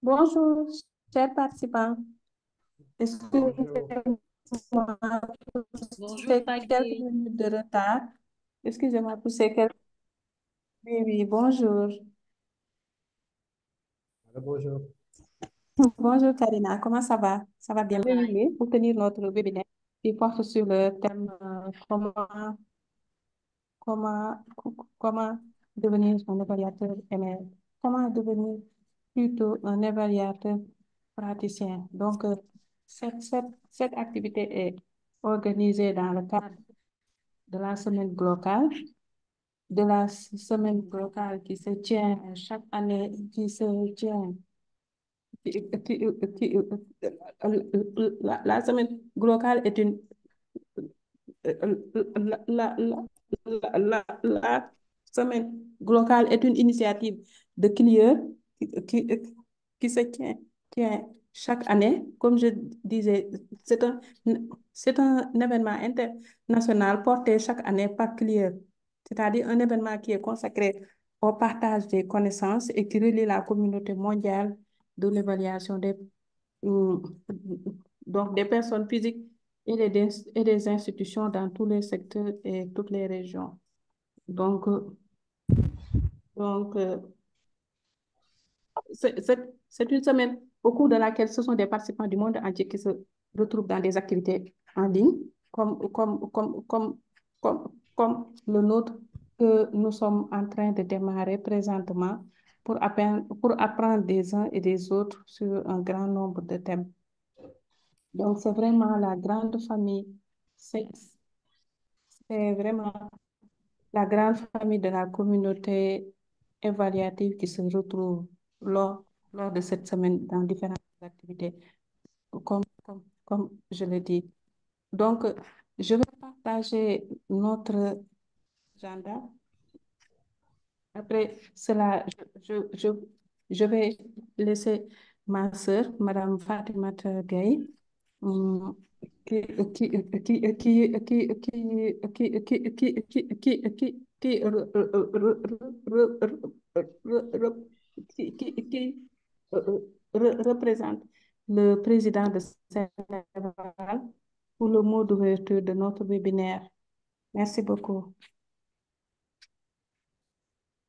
Bonjour, chers participants. Bonjour. Excusez-moi pour Bonjour ces quelques Fagé. minutes de retard. Excusez-moi pour ces quelques... Oui, oui, bonjour. Bonjour. Bonjour Karina, comment ça va? Ça va Ça bien va? m'inviter pour tenir notre webinaire qui porte sur le thème comment devenir un évaluateur ML, comment devenir plutôt un évaluateur praticien. Donc, cette activité est organisée dans le cadre de la semaine globale, qui se tient chaque année, la semaine globale est une la, la, la, la semaine globale est une initiative de CLIE qui, qui, qui se tient chaque année. Comme je disais, c'est un, c'est un événement international porté chaque année par CLIE, c'est-à-dire un événement qui est consacré au partage des connaissances et qui relie la communauté mondiale de l'évaluation euh, donc des personnes physiques et des institutions dans tous les secteurs et toutes les régions. Donc, euh, donc, c'est une semaine au cours de laquelle ce sont des participants du monde entier qui se retrouvent dans des activités en ligne, comme le nôtre que nous sommes en train de démarrer présentement pour apprendre des uns et des autres sur un grand nombre de thèmes. Donc, c'est vraiment la grande famille. C'est c'est vraiment la grande famille de la communauté évaluative qui se retrouve lors de cette semaine dans différentes activités, comme je l'ai dit. Donc, je vais partager notre agenda. Après cela, je vais laisser ma sœur, Madame Fatimata Gaye, hum, qui, qui, qui, qui, qui, qui, qui, qui re- re- qui, représente le président de Sénégal pour le mot d'ouverture de notre webinaire. Merci beaucoup.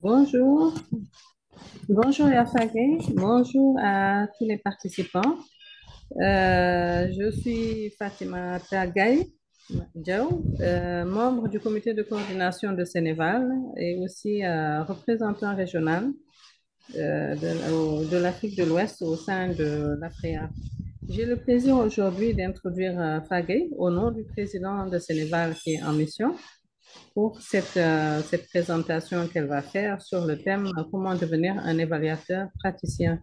Bonjour. Bonjour Yafagé. Bonjour à tous les participants. Je suis Fatima Tagay Diaw, membre du comité de coordination de Sénéval et aussi représentant régional de l'Afrique de l'Ouest au sein de l'AFREA. J'ai le plaisir aujourd'hui d'introduire Fagay au nom du président de Sénéval qui est en mission pour cette présentation qu'elle va faire sur le thème comment devenir un évaluateur praticien.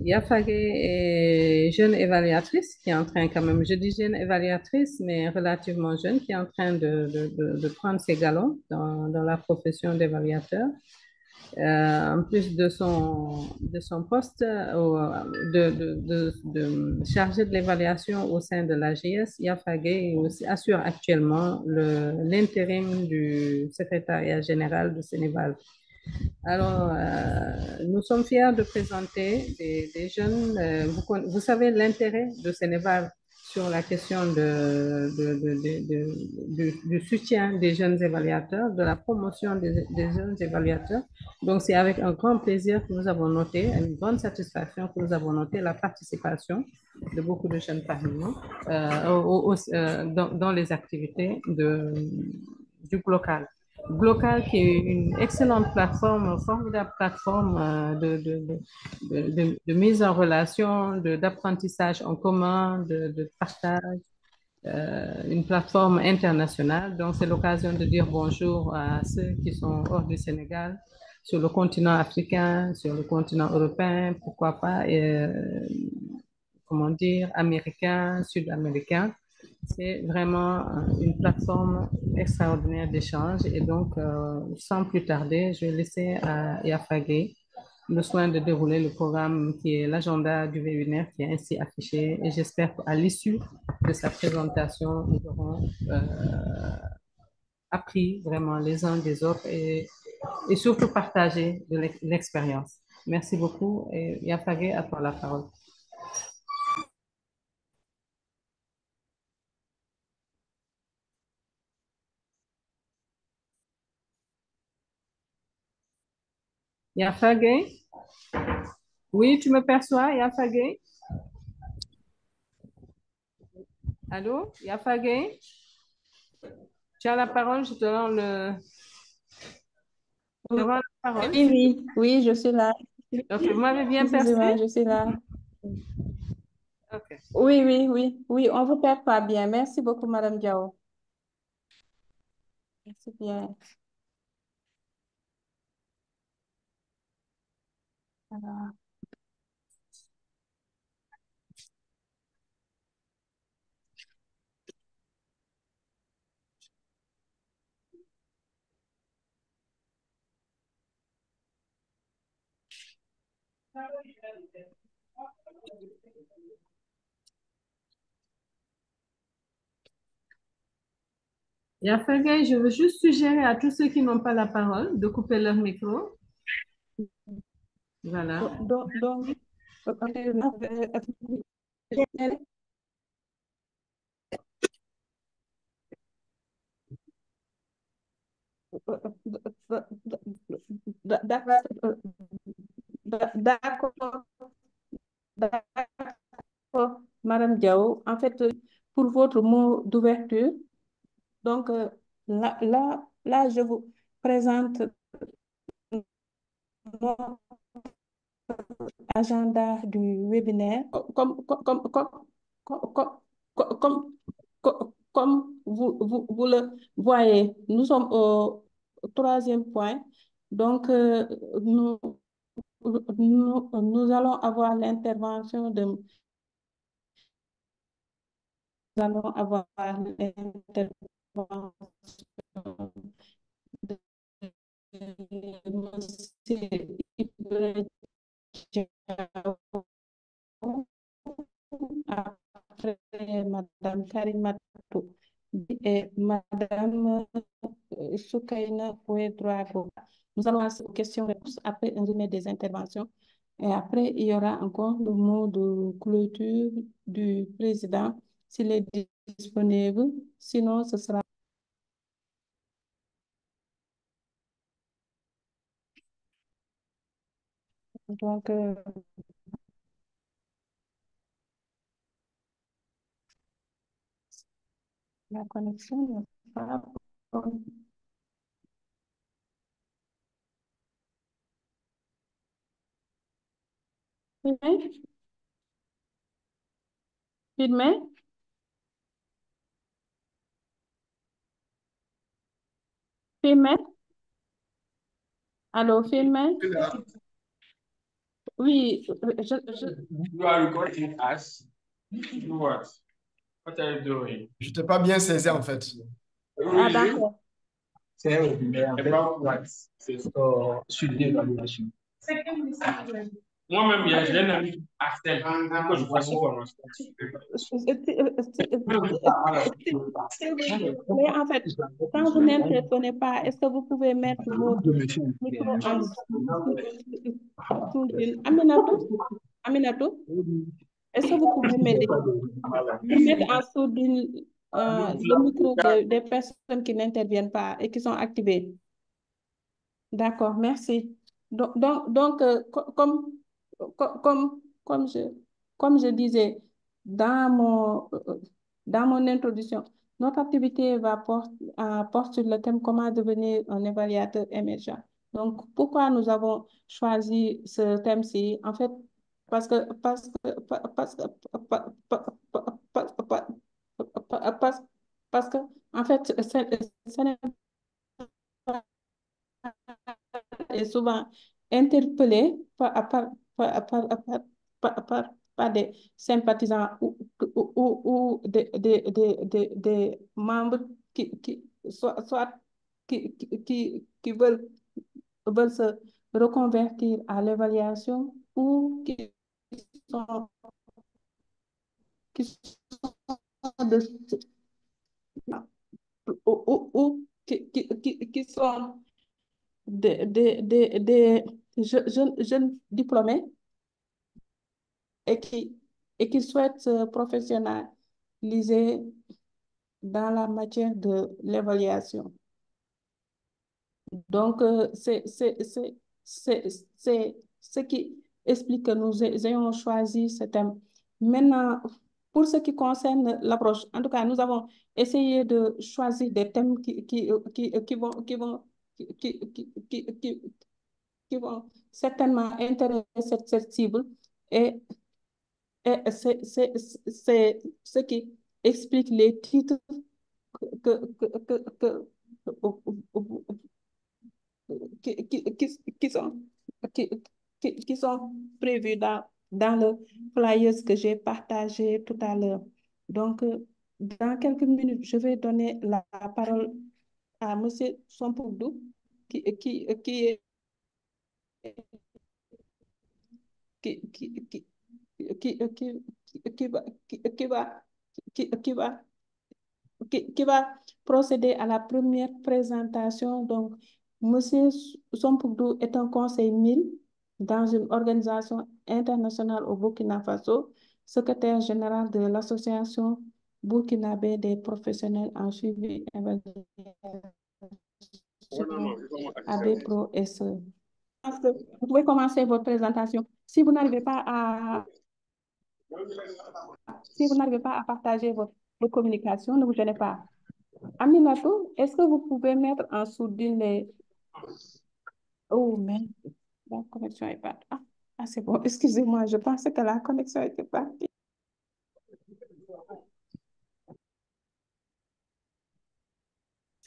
Yafagé est jeune évaluatrice qui est en train quand même, je dis jeune évaluatrice, mais relativement jeune, qui est en train de prendre ses galons dans la profession d'évaluateur. En plus de son poste de chargé de l'évaluation au sein de l'AGS, Yafagé assure actuellement l'intérim du secrétariat général du Sénégal. Alors, nous sommes fiers de présenter des jeunes. Vous savez l'intérêt de Sénégal sur la question du soutien des jeunes évaluateurs, de la promotion des jeunes évaluateurs. Donc, c'est avec un grand plaisir que nous avons noté, une grande satisfaction que nous avons noté la participation de beaucoup de jeunes parmi nous dans les activités du local. Glocal, qui est une excellente plateforme, formidable plateforme de mise en relation, d'apprentissage en commun, de partage, une plateforme internationale. Donc, c'est l'occasion de dire bonjour à ceux qui sont hors du Sénégal, sur le continent africain, sur le continent européen, pourquoi pas, comment dire, américain, sud-américain. C'est vraiment une plateforme extraordinaire d'échange et donc, sans plus tarder, je vais laisser à Yafagé le soin de dérouler le programme qui est l'agenda du webinaire qui est ainsi affiché et j'espère qu'à l'issue de sa présentation, nous aurons appris vraiment les uns des autres et surtout partagé de l'expérience. Merci beaucoup. Et Yafage, à toi la parole. Yafage? Oui, tu me perçois, Yafage? Allô, Yafage? Tu as la parole, je te rends Oui, la parole. oui, oui, je suis là. Ok, vous m'avez bien Excusez-moi, perçu? je suis là. Ok. Oui, oui, oui, oui, on vous perd pas bien. Merci beaucoup, Madame Diao. Merci bien. Alors, Yafage, je veux juste suggérer à tous ceux qui n'ont pas la parole de couper leur micro. Voilà. donc, d'accord, d'accord, Madame Diao. En fait, pour votre mot d'ouverture, donc là, je vous présente mon agenda du webinaire. Comme vous le voyez, nous sommes au troisième point. Donc, nous allons avoir l'intervention de, nous allons avoir l'intervention de Monsieur Ibrahima Diaw. Après Madame Karimatou et Madame Soukaina Ouedraogo. Nous allons passer aux questions-réponses après un résumé des interventions. Et après, il y aura encore le mot de clôture du président s'il est disponible. Sinon, ce sera donc la connexion n'est pas bonne. Filmé? Filmé? Filmé? Allô, filmé? Oui, You are recording us. Do what? What are you doing? Je t'ai pas bien saisi en fait. ah, Really? d'accord. C'est un webinaire. About what? C'est sur l'évaluation. Moi-même, j'ai un ami, Axel, que je fasse une formation. Mais en fait, quand vous n'interpellez pas, est-ce que vous pouvez mettre votre micro en sourdine? Aminatou, est-ce que vous pouvez m'aider? Vous mettre en sourdine le micro des personnes qui n'interviennent pas et qui sont activées. D'accord, merci. Co- comme, comme je, comme je disais dans mon introduction, notre activité porte sur le thème comment devenir un évaluateur émergent. Donc, pourquoi nous avons choisi ce thème-ci? En fait, parce que, parce, parce que, en fait, ce n'est est souvent interpellé par des sympathisants ou des membres soit veulent se reconvertir à l'évaluation ou sont, qui sont de, ou qui sont des jeunes diplômés et qui souhaitent se professionnaliser dans la matière de l'évaluation. Donc, c'est ce qui explique que nous ayons choisi ce thème. Maintenant, pour ce qui concerne l'approche, en tout cas, nous avons essayé de choisir des thèmes qui vont certainement intéresser cette cible et, c'est ce qui explique les titres que, que, que, que, qui sont, qui, qui sont prévus dans le flyers que j'ai partagé tout à l'heure. Donc, dans quelques minutes, je vais donner la parole à M. Sompoudou, qui, qui, qui, est- qui, qui, qui, qui va qui va procéder à la première présentation. Donc, Monsieur Sompoudou est un conseil 1000 dans une organisation internationale au Burkina Faso, secrétaire général de l'association burkinabé des professionnels en suivi et ABPRO SE. Vous pouvez commencer votre présentation. Si vous n'arrivez pas à partager votre communication, ne vous gênez pas. Aminatou, est-ce que vous pouvez mettre en sourdine les... Oh, merde, la connexion est partie. C'est bon, excusez-moi, je pensais que la connexion était partie.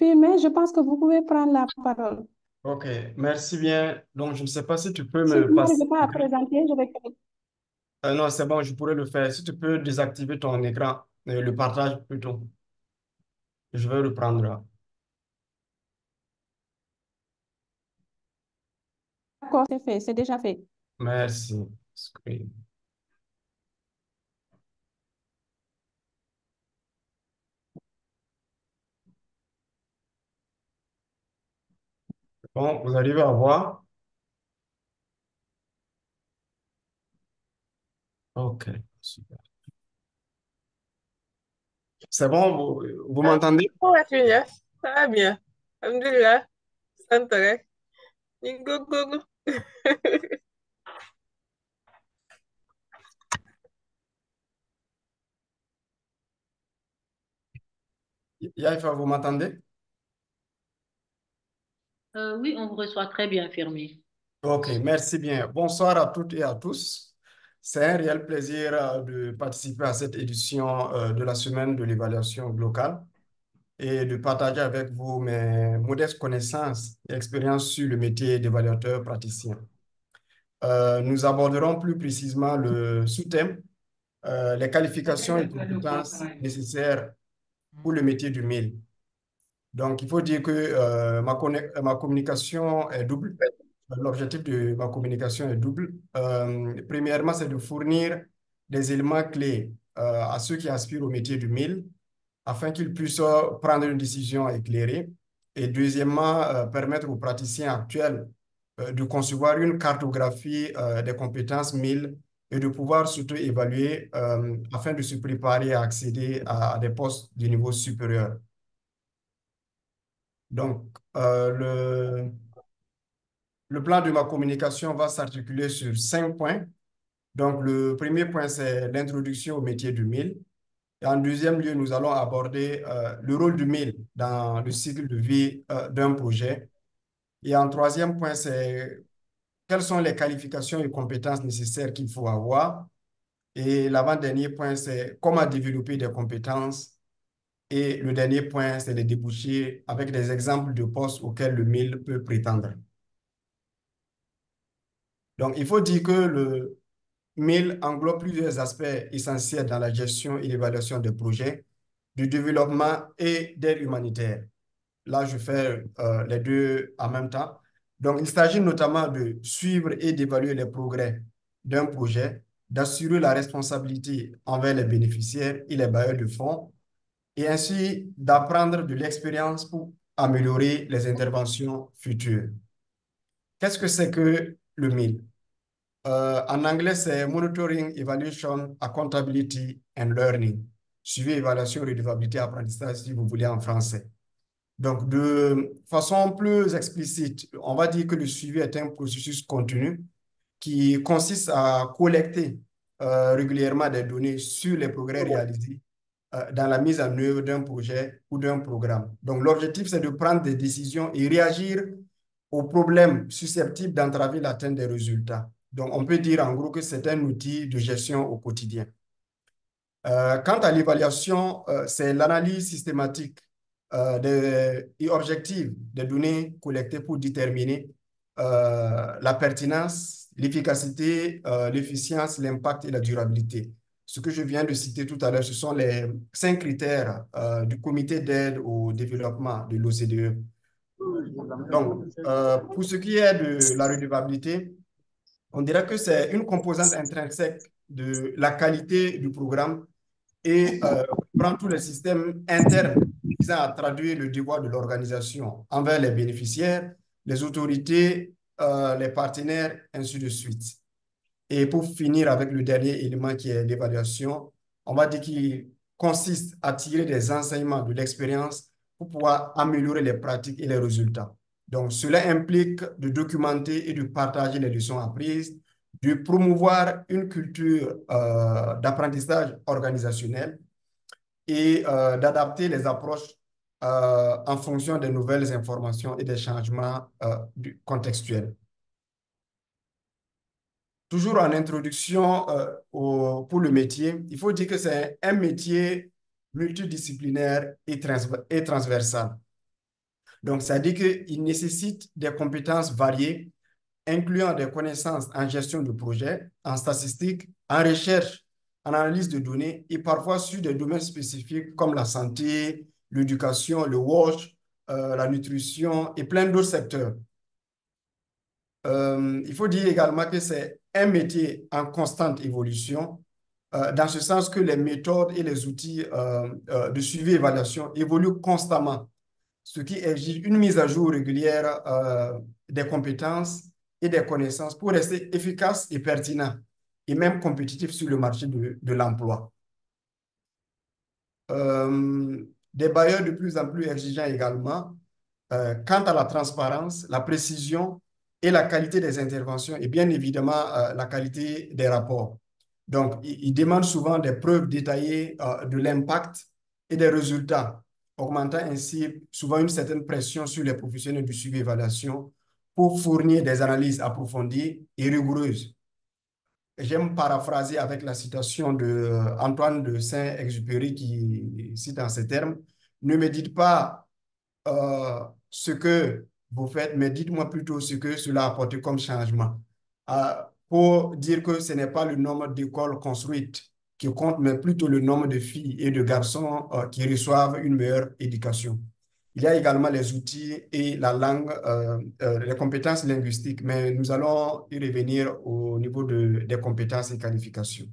Mais je pense que vous pouvez prendre la parole. Ok, merci bien. Donc, je ne sais pas si tu peux Si me vous passer. n'arrivez pas à présenter, je vais... Non, c'est bon, je pourrais le faire. Si tu peux désactiver ton écran, le partage plutôt. Je vais reprendre. D'accord, c'est fait, c'est déjà fait. Merci. Screen. Bon, vous arrivez à voir? Ok, super. C'est bon, vous m'entendez? Ouais, Julia, ça va bien. Alhamdulillah, sant rek. Ñu ngi góorgóorlu. Yaïfa, vous m'entendez? Oui, on vous reçoit très bien, infirmier. Ok, merci bien. Bonsoir à toutes et à tous. C'est un réel plaisir de participer à cette édition de la semaine de l'évaluation locale et de partager avec vous mes modestes connaissances et expériences sur le métier d'évaluateur praticien. Nous aborderons plus précisément le sous-thème, les qualifications et compétences nécessaires pour le métier du mil. Donc, il faut dire que ma communication est double. L'objectif de ma communication est double. Premièrement, c'est de fournir des éléments clés à ceux qui aspirent au métier du mil afin qu'ils puissent prendre une décision éclairée. Et deuxièmement, permettre aux praticiens actuels de concevoir une cartographie des compétences mil et de pouvoir surtout évaluer afin de se préparer à accéder à des postes de niveau supérieur. Donc, le plan de ma communication va s'articuler sur 5 points. Donc, le premier point, c'est l'introduction au métier du mil. Et en deuxième lieu, nous allons aborder le rôle du mil dans le cycle de vie d'un projet. Et en troisième point, c'est quelles sont les qualifications et compétences nécessaires qu'il faut avoir. Et l'avant-dernier point, c'est comment développer des compétences. Et le dernier point, c'est les débouchés avec des exemples de postes auxquels le mil peut prétendre. Donc, il faut dire que le mil englobe plusieurs aspects essentiels dans la gestion et l'évaluation des projets, du développement et d'aide humanitaire. Là, je fais les deux en même temps. Donc, il s'agit notamment de suivre et d'évaluer les progrès d'un projet, d'assurer la responsabilité envers les bénéficiaires et les bailleurs de fonds, et ainsi d'apprendre de l'expérience pour améliorer les interventions futures. Qu'est-ce que c'est que le mille. En anglais, c'est Monitoring, Evaluation, Accountability and Learning. Suivi, évaluation, redevabilité, apprentissage, si vous voulez en français. Donc, de façon plus explicite, on va dire que le suivi est un processus continu qui consiste à collecter régulièrement des données sur les progrès réalisés dans la mise en œuvre d'un projet ou d'un programme. Donc, l'objectif, c'est de prendre des décisions et réagir aux problèmes susceptibles d'entraver l'atteinte des résultats. Donc, on peut dire en gros que c'est un outil de gestion au quotidien. Quant à l'évaluation, c'est l'analyse systématique et objective des données collectées pour déterminer la pertinence, l'efficacité, l'efficience, l'impact et la durabilité. Ce que je viens de citer tout à l'heure, ce sont les 5 critères du comité d'aide au développement de l'OCDE. Donc, pour ce qui est de la redevabilité, on dirait que c'est une composante intrinsèque de la qualité du programme et prend tous les systèmes internes visant à traduire le devoir de l'organisation envers les bénéficiaires, les autorités, les partenaires, ainsi de suite. Et pour finir avec le dernier élément qui est l'évaluation, on va dire qu'il consiste à tirer des enseignements de l'expérience pour pouvoir améliorer les pratiques et les résultats. Donc, cela implique de documenter et de partager les leçons apprises, de promouvoir une culture d'apprentissage organisationnel et d'adapter les approches en fonction des nouvelles informations et des changements contextuels. Toujours en introduction pour le métier, il faut dire que c'est un métier multidisciplinaire et transversal. Donc, ça dit qu'il nécessite des compétences variées, incluant des connaissances en gestion de projet, en statistique, en recherche, en analyse de données et parfois sur des domaines spécifiques comme la santé, l'éducation, le WASH, la nutrition et plein d'autres secteurs. Il faut dire également que c'est un métier en constante évolution, dans ce sens que les méthodes et les outils de suivi et évaluation évoluent constamment, ce qui exige une mise à jour régulière des compétences et des connaissances pour rester efficace et pertinent, et même compétitif sur le marché de l'emploi. Des bailleurs de plus en plus exigeants également, quant à la transparence, la précision et la qualité des interventions et bien évidemment la qualité des rapports. Donc, ils demandent souvent des preuves détaillées de l'impact et des résultats, augmentant ainsi souvent une certaine pression sur les professionnels du suivi et évaluation pour fournir des analyses approfondies et rigoureuses. J'aime paraphraser avec la citation de Antoine de Saint-Exupéry qui cite en ces termes: « Ne me dites pas ce que vous faites, mais dites-moi plutôt ce que cela a apporté comme changement. » Pour dire que ce n'est pas le nombre d'écoles construites qui compte, mais plutôt le nombre de filles et de garçons qui reçoivent une meilleure éducation. Il y a également les outils et la langue, les compétences linguistiques, mais nous allons y revenir au niveau des compétences et qualifications.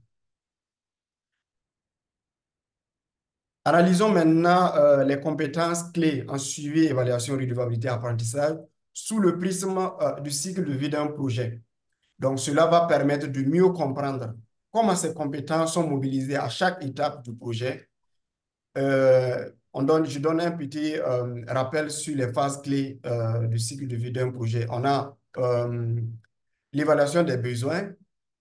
Analysons maintenant les compétences clés en suivi, évaluation, redevabilité, apprentissage sous le prisme du cycle de vie d'un projet. Donc, cela va permettre de mieux comprendre comment ces compétences sont mobilisées à chaque étape du projet. Je donne un petit rappel sur les phases clés du cycle de vie d'un projet. On a l'évaluation des besoins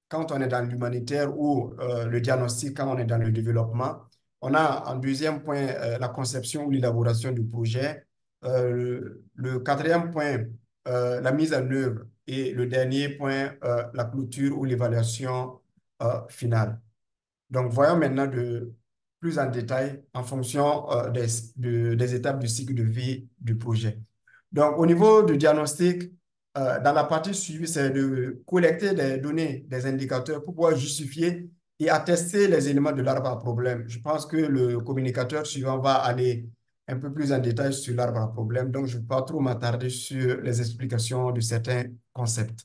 quand on est dans l'humanitaire ou le diagnostic quand on est dans le développement. On a en deuxième point la conception ou l'élaboration du projet. Le quatrième point, la mise en œuvre. Et le dernier point, la clôture ou l'évaluation finale. Donc, voyons maintenant plus en détail en fonction des étapes du cycle de vie du projet. Donc, au niveau du diagnostic, dans la partie suivie, c'est de collecter des données, des indicateurs pour pouvoir justifier et attester les éléments de l'arbre à problème. Je pense que le communicateur suivant va aller un peu plus en détail sur l'arbre à problème, donc je ne vais pas trop m'attarder sur les explications de certains concepts.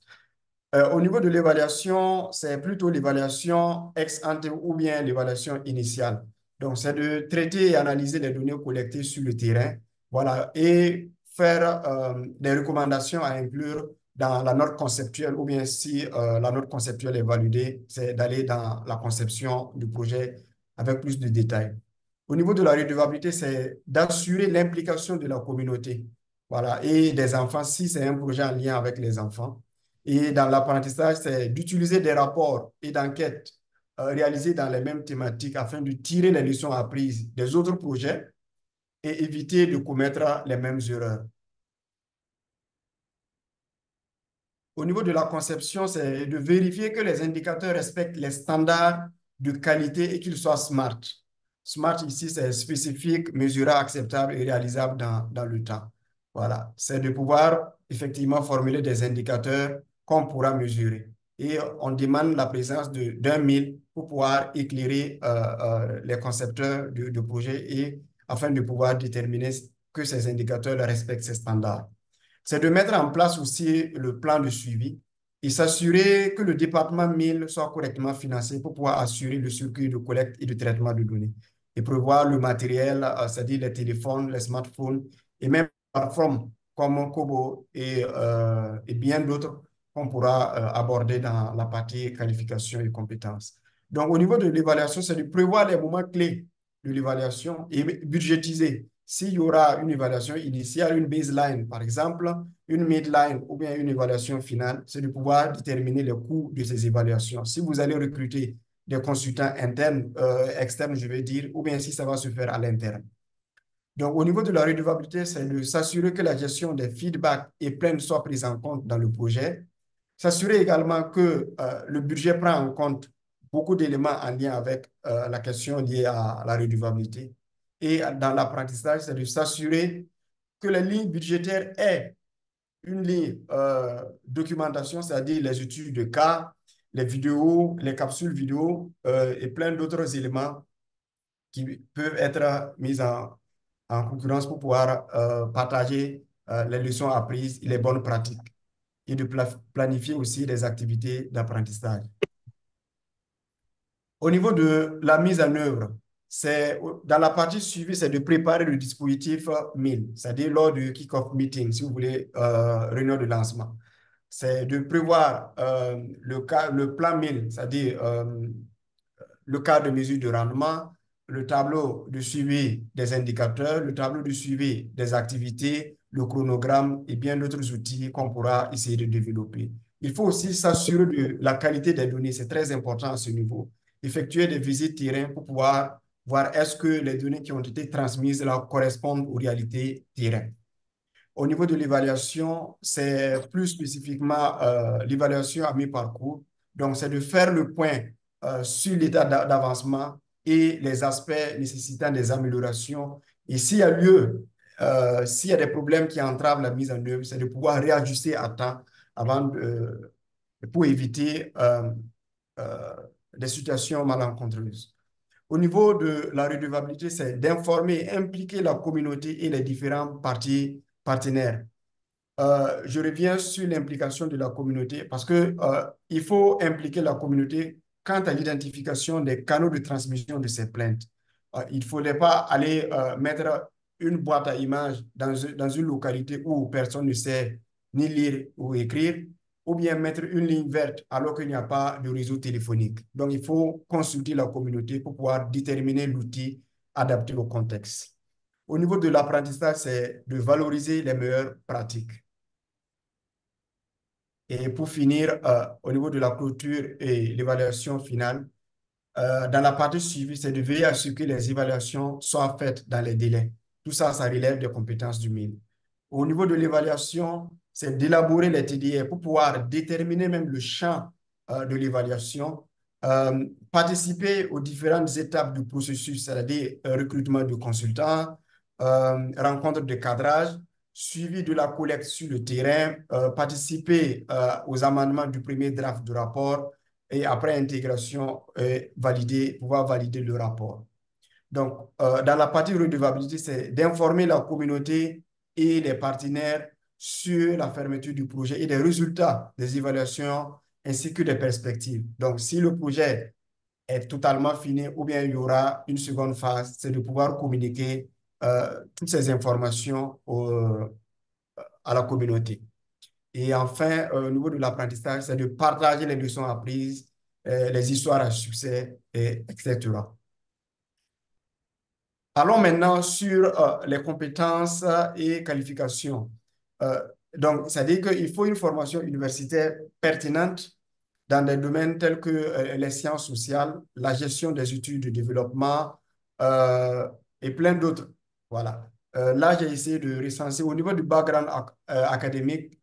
Au niveau de l'évaluation, c'est plutôt l'évaluation ex ante ou bien l'évaluation initiale. Donc, c'est de traiter et analyser les données collectées sur le terrain, voilà, et faire des recommandations à inclure dans la note conceptuelle, ou bien si la note conceptuelle est validée, c'est d'aller dans la conception du projet avec plus de détails. Au niveau de la redevabilité, c'est d'assurer l'implication de la communauté, voilà, et des enfants, si c'est un projet en lien avec les enfants. Et dans l'apprentissage, c'est d'utiliser des rapports et d'enquêtes réalisés dans les mêmes thématiques afin de tirer les leçons apprises des autres projets et éviter de commettre les mêmes erreurs. Au niveau de la conception, c'est de vérifier que les indicateurs respectent les standards de qualité et qu'ils soient SMART. SMART ici, c'est spécifique, mesurable, acceptable et réalisable dans le temps. Voilà, c'est de pouvoir effectivement formuler des indicateurs qu'on pourra mesurer. Et on demande la présence d'un mille pour pouvoir éclairer les concepteurs de projet et afin de pouvoir déterminer que ces indicateurs respectent ces standards. C'est de mettre en place aussi le plan de suivi et s'assurer que le département mille soit correctement financé pour pouvoir assurer le circuit de collecte et de traitement de données et prévoir le matériel, c'est-à-dire les téléphones, les smartphones et même les plateformes comme Kobo et bien d'autres qu'on pourra aborder dans la partie qualification et compétences. Donc, au niveau de l'évaluation, c'est de prévoir les moments clés de l'évaluation et budgétiser. S'il y aura une évaluation initiale, une baseline, par exemple, une midline ou bien une évaluation finale, c'est de pouvoir déterminer le coût de ces évaluations. Si vous allez recruter des consultants internes, externes, je vais dire, ou bien si ça va se faire à l'interne. Donc, au niveau de la redevabilité, c'est de s'assurer que la gestion des feedbacks et plaintes soit prise en compte dans le projet. S'assurer également que le budget prend en compte beaucoup d'éléments en lien avec la question liée à la redevabilité. Et dans l'apprentissage, c'est de s'assurer que les lignes budgétaires aient une ligne documentation, c'est-à-dire les études de cas, les vidéos, les capsules vidéo et plein d'autres éléments qui peuvent être mis en concurrence pour pouvoir partager les leçons apprises et les bonnes pratiques et de planifier aussi des activités d'apprentissage. Au niveau de la mise en œuvre, dans la partie suivie, c'est de préparer le dispositif MIL, c'est-à-dire lors du kick-off meeting, si vous voulez, réunion de lancement. C'est de prévoir le plan MIL, c'est-à-dire le cadre de mesure de rendement, le tableau de suivi des indicateurs, le tableau de suivi des activités, le chronogramme et bien d'autres outils qu'on pourra essayer de développer. Il faut aussi s'assurer de la qualité des données, c'est très important à ce niveau. Effectuer des visites terrain pour pouvoir voir est-ce que les données qui ont été transmises là correspondent aux réalités terrain. Au niveau de l'évaluation, c'est plus spécifiquement l'évaluation à mi-parcours. Donc, c'est de faire le point sur l'état d'avancement et les aspects nécessitant des améliorations. Et s'il y a lieu, s'il y a des problèmes qui entravent la mise en œuvre, c'est de pouvoir réajuster à temps pour éviter des situations malencontreuses. Au niveau de la redevabilité, c'est d'informer et impliquer la communauté et les différents parties partenaires. Je reviens sur l'implication de la communauté parce que il faut impliquer la communauté quant à l'identification des canaux de transmission de ces plaintes. Il ne faudrait pas aller mettre une boîte à images dans une localité où personne ne sait ni lire ou écrire, ou bien mettre une ligne verte alors qu'il n'y a pas de réseau téléphonique. Donc, il faut consulter la communauté pour pouvoir déterminer l'outil adapté au contexte. Au niveau de l'apprentissage, c'est de valoriser les meilleures pratiques. Et pour finir, au niveau de la clôture et l'évaluation finale, dans la partie suivie, c'est de veiller à ce que les évaluations soient faites dans les délais. Tout ça, ça relève des compétences du MIL. Au niveau de l'évaluation, c'est d'élaborer les TDR pour pouvoir déterminer même le champ de l'évaluation, participer aux différentes étapes du processus, c'est-à-dire recrutement de consultants, rencontre de cadrage, suivi de la collecte sur le terrain, participer aux amendements du premier draft du rapport et après intégration, pouvoir valider le rapport. Donc, dans la partie redevabilité, c'est d'informer la communauté et les partenaires sur la fermeture du projet et des résultats des évaluations ainsi que des perspectives. Donc, si le projet est totalement fini ou bien il y aura une seconde phase, c'est de pouvoir communiquer toutes ces informations à la communauté. Et enfin, au niveau de l'apprentissage, c'est de partager les leçons apprises, les histoires à succès, etc. Allons maintenant sur les compétences et qualifications. Euh, donc, c'est-à-dire qu'il faut une formation universitaire pertinente dans des domaines tels que les sciences sociales, la gestion des études de développement euh, et plein d'autres. Voilà. Là, j'ai essayé de recenser au niveau du background académique,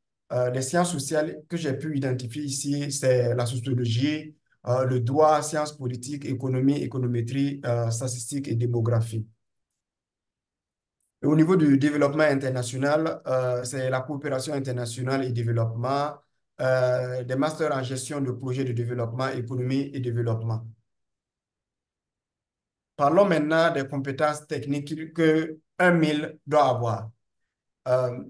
les sciences sociales que j'ai pu identifier ici, c'est la sociologie, le droit, sciences politiques, économie, économétrie, statistique et démographie. Et au niveau du développement international, c'est la coopération internationale et développement, des masters en gestion de projets de développement, économie et développement. Parlons maintenant des compétences techniques que un mille doit avoir. Euh,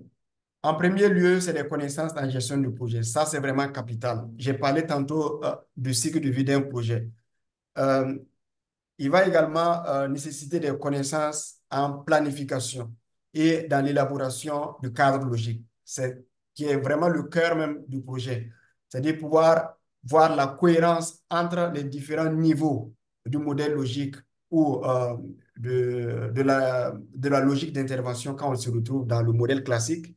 En premier lieu, c'est des connaissances en gestion de projet. Ça, c'est vraiment capital. J'ai parlé tantôt du cycle de vie d'un projet. Euh, Il va également nécessiter des connaissances en planification et dans l'élaboration du cadre logique. C'est qui est vraiment le cœur même du projet. C'est-à-dire pouvoir voir la cohérence entre les différents niveaux du modèle logique ou de la logique d'intervention quand on se retrouve dans le modèle classique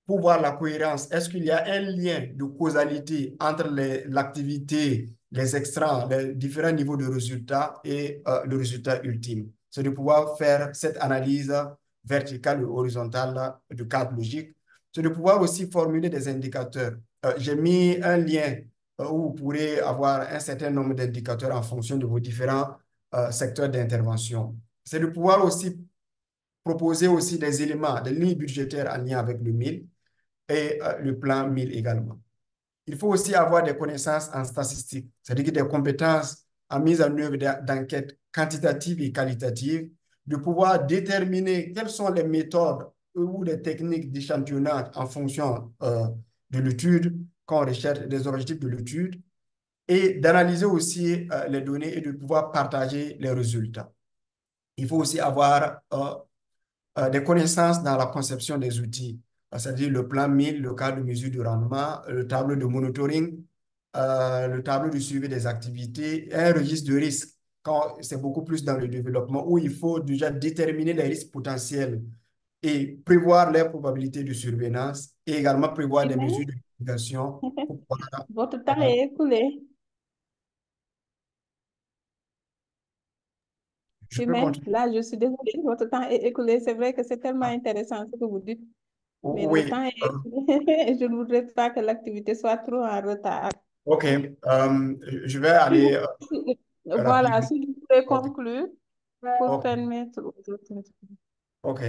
pour voir la cohérence. Est-ce qu'il y a un lien de causalité entre l'activité, les extrants, les différents niveaux de résultats et le résultat ultime? C'est de pouvoir faire cette analyse verticale ou horizontale du cadre logique. C'est de pouvoir aussi formuler des indicateurs. J'ai mis un lien où vous pourrez avoir un certain nombre d'indicateurs en fonction de vos différents secteurs d'intervention. C'est de pouvoir aussi proposer aussi des éléments, des lignes budgétaires en lien avec le MIL et le plan 1000 également. Il faut aussi avoir des connaissances en statistique, c'est-à-dire des compétences en mise en œuvre d'enquêtes quantitatives et qualitatives, de pouvoir déterminer quelles sont les méthodes ou les techniques d'échantillonnage en fonction de l'étude, quand on recherche des objectifs de l'étude, et d'analyser aussi les données et de pouvoir partager les résultats. Il faut aussi avoir des connaissances dans la conception des outils, c'est-à-dire le plan 1000, le cadre de mesure du rendement, le tableau de monitoring, le tableau de suivi des activités, et un registre de risque, quand c'est beaucoup plus dans le développement, où il faut déjà déterminer les risques potentiels et prévoir les probabilités de surveillance et également prévoir des mesures de mitigation pour pouvoir, Votre temps est écoulé. je peux Humain, continuer. là, je suis désolée, votre temps est écoulé. C'est vrai que c'est tellement intéressant ce que vous dites, mais le Oui, temps est écoulé. Je ne voudrais pas que l'activité soit trop en retard. ok. Je vais aller Voilà, rapidement. si vous pouvez Ok, conclure pour ok. permettre aux autres. Ok.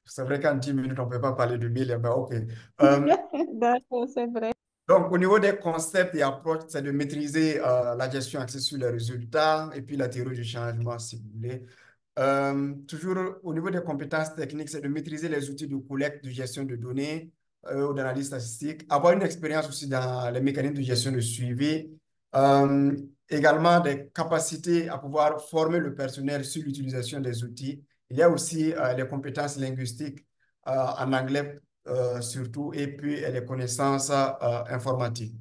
C'est vrai qu'en 10 minutes, on ne peut pas parler de 1000. Ben, ok. Euh, D'accord, c'est vrai. donc, au niveau des concepts et approches, c'est de maîtriser la gestion axée sur les résultats et puis la théorie du changement, si vous voulez. Toujours au niveau des compétences techniques, c'est de maîtriser les outils de collecte, de gestion de données ou d'analyse statistique. Avoir une expérience aussi dans les mécanismes de gestion de suivi. Euh, Également des capacités à pouvoir former le personnel sur l'utilisation des outils. Il y a aussi les compétences linguistiques en anglais surtout et puis les connaissances informatiques.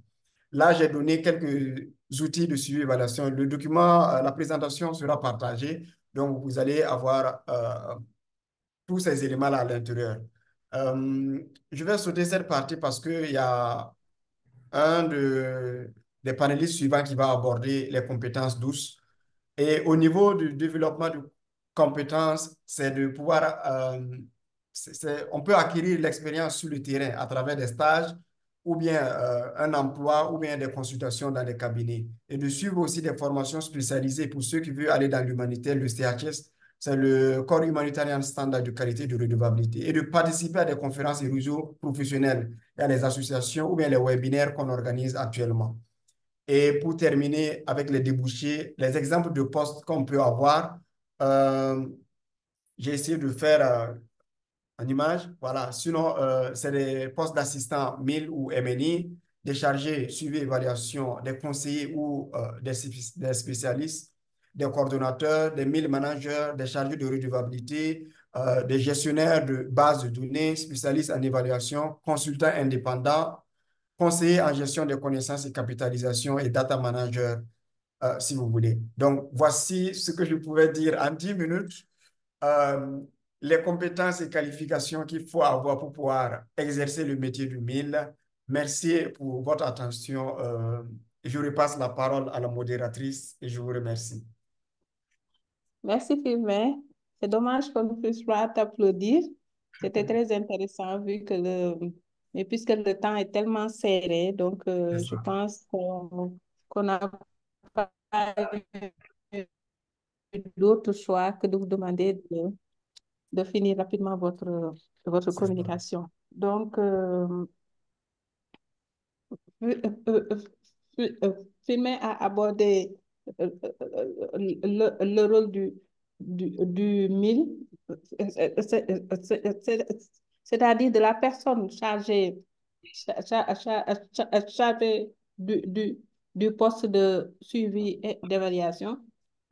Là, j'ai donné quelques outils de suivi et évaluation. Le document, la présentation sera partagée. Donc, vous allez avoir tous ces éléments-là à l'intérieur. Je vais sauter cette partie parce qu'il y a des panélistes suivants qui va aborder les compétences douces. Et au niveau du développement de compétences, c'est de pouvoir, on peut acquérir l'expérience sur le terrain à travers des stages ou bien un emploi ou bien des consultations dans des cabinets. Et de suivre aussi des formations spécialisées pour ceux qui veulent aller dans l'humanitaire, le CHS, c'est le Corps Humanitarian Standard de qualité et de redevabilité. Et de participer à des conférences et réseaux professionnels et à les associations ou bien les webinaires qu'on organise actuellement. Et pour terminer avec les débouchés, les exemples de postes qu'on peut avoir, euh, j'ai essayé de faire en image. Voilà. Sinon, c'est des postes d'assistant MIL ou MNI, des chargés suivi évaluation, des conseillers ou des spécialistes, des coordonnateurs, des MIL managers, des chargés de redevabilité, des gestionnaires de bases de données, spécialistes en évaluation, consultants indépendants, conseillers en gestion des connaissances et capitalisation et data manager, si vous voulez. Donc, voici ce que je pouvais dire en 10 minutes. Euh, les compétences et qualifications qu'il faut avoir pour pouvoir exercer le métier du mille. Merci pour votre attention. Je repasse la parole à la modératrice et je vous remercie. Merci, Firmin. C'est dommage qu'on ne puisse pas t'applaudir. C'était très intéressant vu que mais puisque le temps est tellement serré, donc je pense qu'on n'a pas eu d'autre choix que de vous demander de finir rapidement votre communication. Donc, Firmin a abordé le rôle du mille, c'est-à-dire de la personne chargée du poste de suivi et d'évaluation.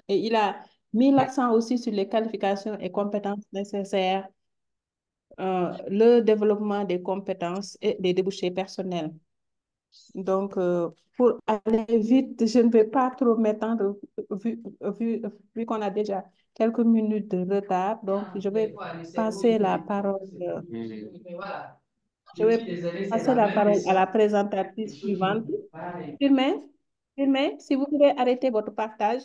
Et il a mis l'accent aussi sur les qualifications et compétences nécessaires, le développement des compétences et des débouchés personnels. Donc, pour aller vite, je ne vais pas trop m'étendre vu qu'on a déjà quelques minutes de retard. Donc, je vais passer la parole, je vais passer la parole à la présentatrice suivante. Firmin, Firmin, si vous pouvez arrêter votre partage.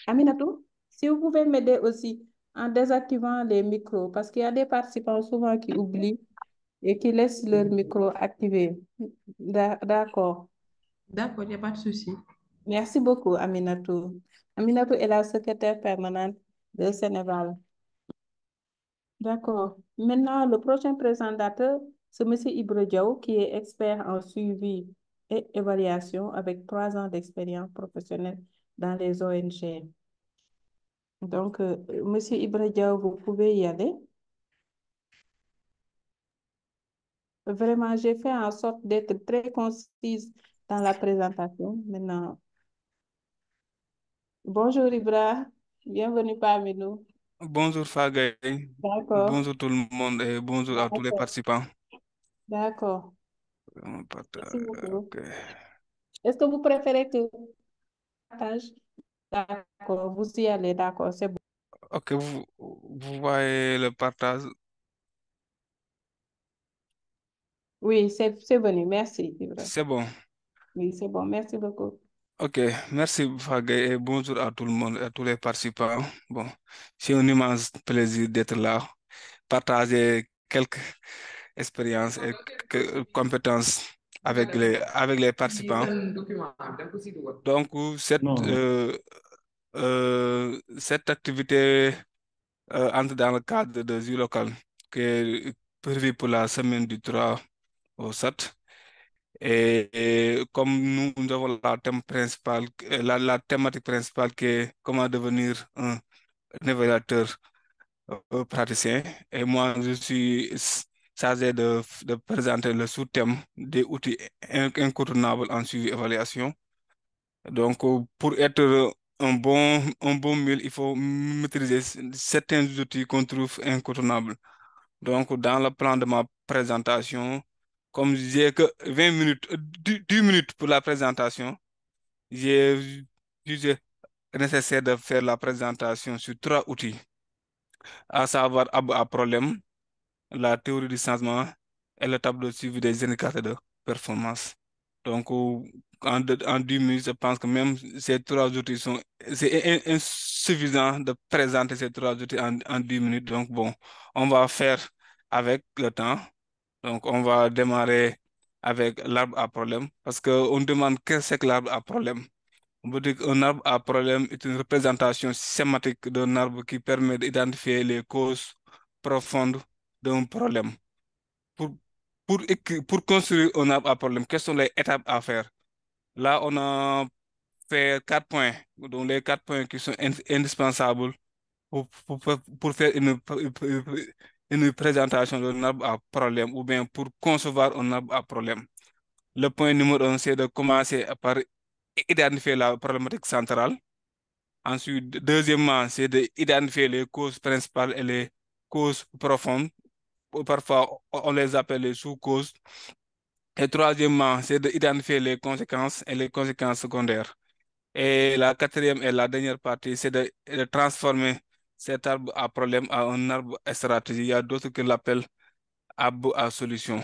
Aminatou, si vous pouvez m'aider aussi en désactivant les micros, parce qu'il y a des participants souvent qui oublient et qui laissent leur micro activé. D'accord. D'accord, il n'y a pas de souci. Merci beaucoup, Aminatou. Aminatou est la secrétaire permanente de Sénégal. D'accord. Maintenant, le prochain présentateur, c'est M. Ibra Diaw, qui est expert en suivi et évaluation avec 3 ans d'expérience professionnelle dans les ONG. Donc, M. Ibra Diaw, vous pouvez y aller. Vraiment, j'ai fait en sorte d'être très concise dans la présentation. Maintenant, bonjour Ibra, bienvenue parmi nous. Bonjour Fagay, D'accord, bonjour tout le monde et bonjour à tous les d'accord, participants. d'accord. Merci beaucoup. Ok, Est-ce que vous préférez que je partage? D'accord, vous y allez, d'accord, c'est bon. ok, vous voyez le partage. Oui, c'est venu, merci Ibra. C'est bon. Oui, c'est bon, merci beaucoup. Ok, merci Fagay et bonjour à tout le monde et à tous les participants. Bon, c'est un immense plaisir d'être là, partager quelques expériences et compétences avec les participants. Donc, cette activité entre dans le cadre de Vie locale qui est prévu pour la semaine du 3 au 7. Et comme nous avons la thème principal, la thématique principale qui est comment devenir un évaluateur praticien. Et moi, je suis chargé de présenter le sous-thème des outils incontournables en suivi évaluation. Donc, pour être un bon mule, il faut maîtriser certains outils qu'on trouve incontournables. Donc, dans le plan de ma présentation, comme j'ai que 20 minutes, 10 minutes pour la présentation, j'ai jugé nécessaire de faire la présentation sur 3 outils, à savoir à problème, la théorie du changement et le tableau de suivi des indicateurs de performance. Donc, en 10 minutes, je pense que même ces 3 outils c'est insuffisant de présenter ces 3 outils en 10 minutes. Donc, bon, on va faire avec le temps. Donc, on va démarrer avec l'arbre à problème parce qu'on demande qu'est-ce que c'est que l'arbre à problème. On veut dire qu'un arbre à problème est une représentation schématique d'un arbre qui permet d'identifier les causes profondes d'un problème. Pour, pour construire un arbre à problème, quelles sont les étapes à faire? Là, on a fait 4 points, donc les 4 points qui sont indispensables pour faire une présentation d'un arbre à problème ou bien pour concevoir un arbre à problème. Le point numéro 1, c'est de commencer par identifier la problématique centrale. Ensuite, deuxièmement, c'est d'identifier les causes principales et les causes profondes. Parfois, on les appelle les sous-causes. Et troisièmement, c'est d'identifier les conséquences et les conséquences secondaires. Et la quatrième et la dernière partie, c'est de transformer cet arbre à problème à un arbre à stratégie. Il y a d'autres qui l'appellent arbre à solution.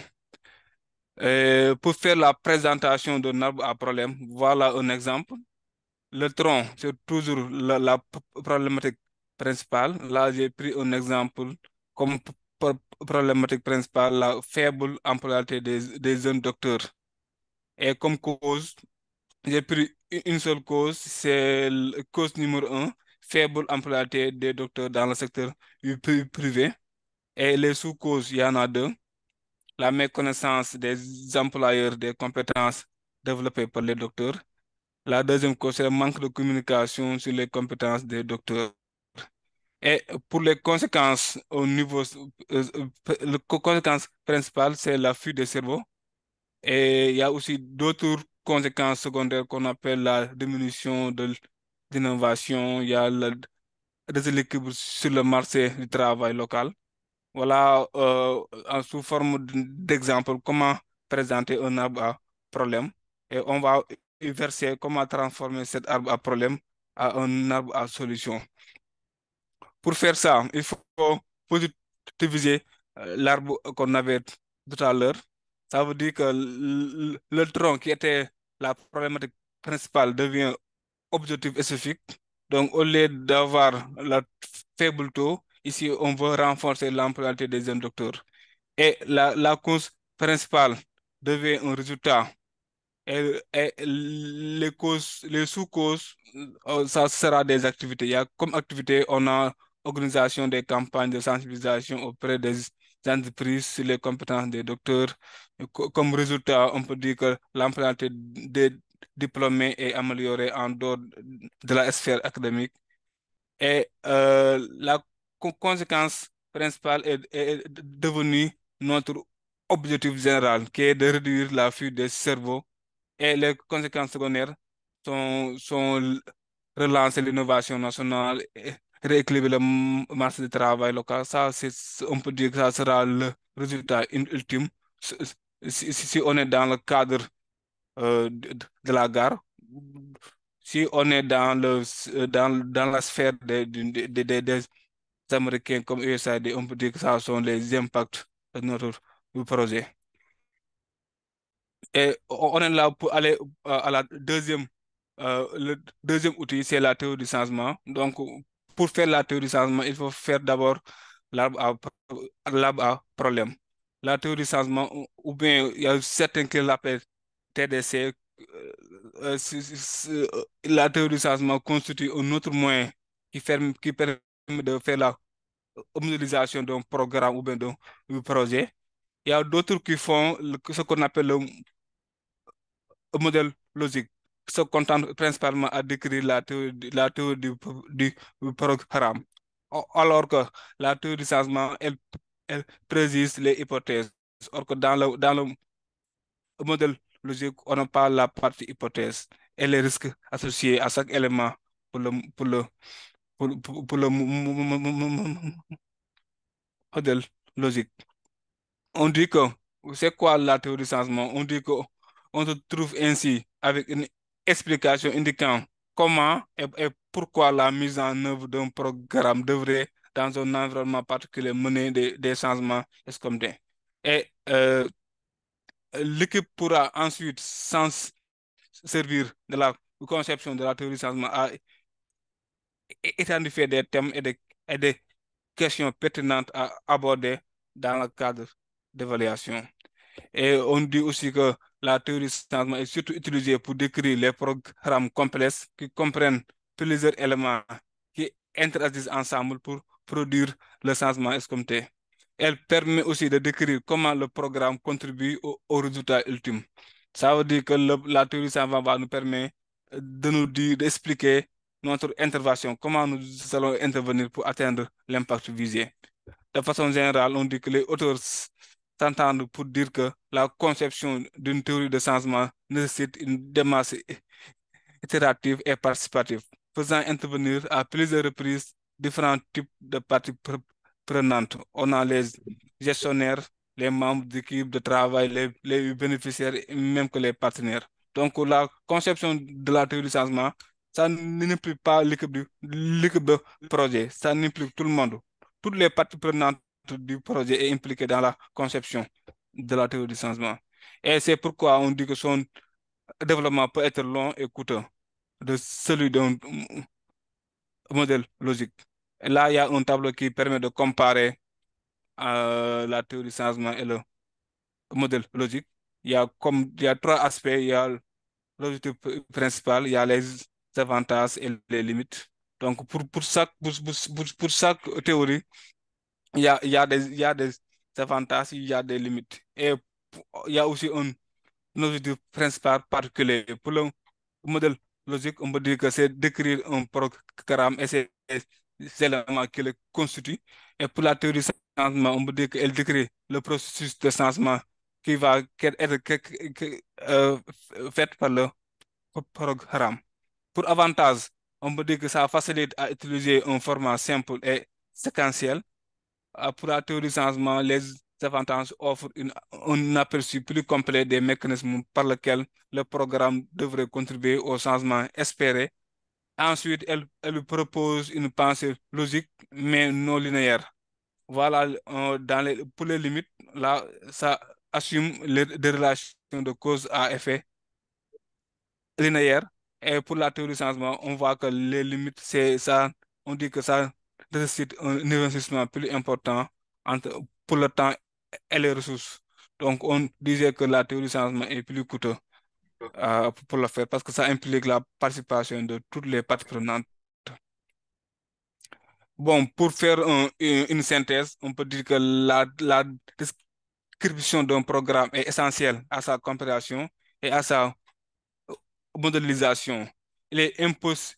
Pour faire la présentation d'un arbre à problème, voilà un exemple. Le tronc, c'est toujours la problématique principale. Là, j'ai pris un exemple comme problématique principale, la faible employabilité des jeunes docteurs. Et comme cause, j'ai pris une seule cause, c'est la cause numéro un, faible employabilité des docteurs dans le secteur privé. Et les sous-causes, il y en a deux. La méconnaissance des employeurs des compétences développées par les docteurs. La deuxième cause, c'est le manque de communication sur les compétences des docteurs. Et pour les conséquences au niveau, les conséquences principales, c'est la fuite des cerveaux. Et il y a aussi d'autres conséquences secondaires qu'on appelle la diminution de l'innovation, il y a le déséquilibre sur le marché du travail local. Voilà, sous forme d'exemple, comment présenter un arbre à problème. Et on va verser comment transformer cet arbre à problème à un arbre à solution. Pour faire ça, il faut positiviser l'arbre qu'on avait tout à l'heure. Ça veut dire que le tronc qui était la problématique principale devient objectif spécifique. Donc, au lieu d'avoir la faible taux, ici, on veut renforcer l'employabilité des jeunes docteurs. Et la cause principale devient un résultat. Et les causes, les sous-causes, ça sera des activités. Il y a comme activité, on a organisation des campagnes de sensibilisation auprès des entreprises sur les compétences des docteurs. Comme résultat, on peut dire que l'employabilité des diplômés est améliorée en dehors de la sphère académique. Et la conséquence principale est devenue notre objectif général, qui est de réduire la fuite des cerveaux. Et les conséquences secondaires sont relancer l'innovation nationale et rééquilibrer le marché du travail local. Ça, on peut dire que ça sera le résultat ultime si, si on est dans le cadre de la gare. Si on est dans la sphère des Américains comme USAID, on peut dire que ça sont les impacts de notre projet. Et on est là pour aller à la deuxième, le deuxième outil, c'est la théorie du changement. Donc, pour faire la théorie du changement, il faut faire d'abord l'arbre l'arbre à problème. La théorie du changement, ou bien il y a certains qui l'appellent TDC. La théorie du changement constitue un autre moyen qui permet de faire la modélisation d'un programme ou bien d'un projet. Il y a d'autres qui font ce qu'on appelle le modèle logique, se contente principalement à décrire la théorie du programme. Alors que la théorie du changement, elle précise les hypothèses. Or que dans le modèle logique, on n'a pas la partie hypothèse et les risques associés à chaque élément pour le, pour le, pour le modèle logique. On dit que, c'est quoi la théorie du changement? On dit que on se trouve ainsi avec une explication indiquant comment et pourquoi la mise en œuvre d'un programme devrait, dans un environnement particulier, mener des changements escomptés. Et l'équipe pourra ensuite s'en servir de la conception de la théorie du changement à identifier des thèmes et des questions pertinentes à aborder dans le cadre d'évaluation. Et on dit aussi que la théorie du changement est surtout utilisée pour décrire les programmes complexes qui comprennent plusieurs éléments qui interagissent ensemble pour produire le changement escompté. Elle permet aussi de décrire comment le programme contribue au résultat ultime. Ça veut dire que la théorie du changement va nous permettre de nous dire, d'expliquer notre intervention, comment nous allons intervenir pour atteindre l'impact visé. De façon générale, on dit que les auteurs s'entendent pour dire que la conception d'une théorie de changement nécessite une démarche itérative et participative. faisant intervenir à plusieurs reprises différents types de parties prenantes. On a les gestionnaires, les membres d'équipe de travail, les bénéficiaires et même que les partenaires. Donc, la conception de la théorie du changement, ça n'implique pas l'équipe de projet, ça implique tout le monde. Toutes les parties prenantes du projet est impliquée dans la conception de la théorie du changement. Et c'est pourquoi on dit que son développement peut être long et coûteux de celui d'un modèle logique. Et là, il y a un tableau qui permet de comparer la théorie du changement et le modèle logique. Il y a trois aspects. Il y a l'objectif principal, il y a les avantages et les limites. Donc, pour chaque théorie, il y a des avantages, il y a des limites. Et il y a aussi un objectif principal particulier. Pour le modèle logique, on peut dire que c'est d'écrire un programme et c'est les éléments qui le constituent. Et pour la théorie du changement, on peut dire qu'elle décrit le processus de changement qui va être fait par le programme. Pour avantage, on peut dire que ça facilite à utiliser un format simple et séquentiel. Pour la théorie du changement, les avantages offrent un aperçu plus complet des mécanismes par lesquels le programme devrait contribuer au changement espéré. Ensuite, elle propose une pensée logique, mais non linéaire. Voilà, pour les limites, là, ça assume des relations de cause à effet linéaire. Et pour la théorie du changement, on voit que les limites, c'est ça, on dit que ça nécessite un investissement plus important pour le temps et les ressources. Donc, on disait que la théorie du changement est plus coûteuse pour le faire parce que ça implique la participation de toutes les parties prenantes. Bon, pour faire une synthèse, on peut dire que la description d'un programme est essentielle à sa compréhension et à sa modélisation. Il est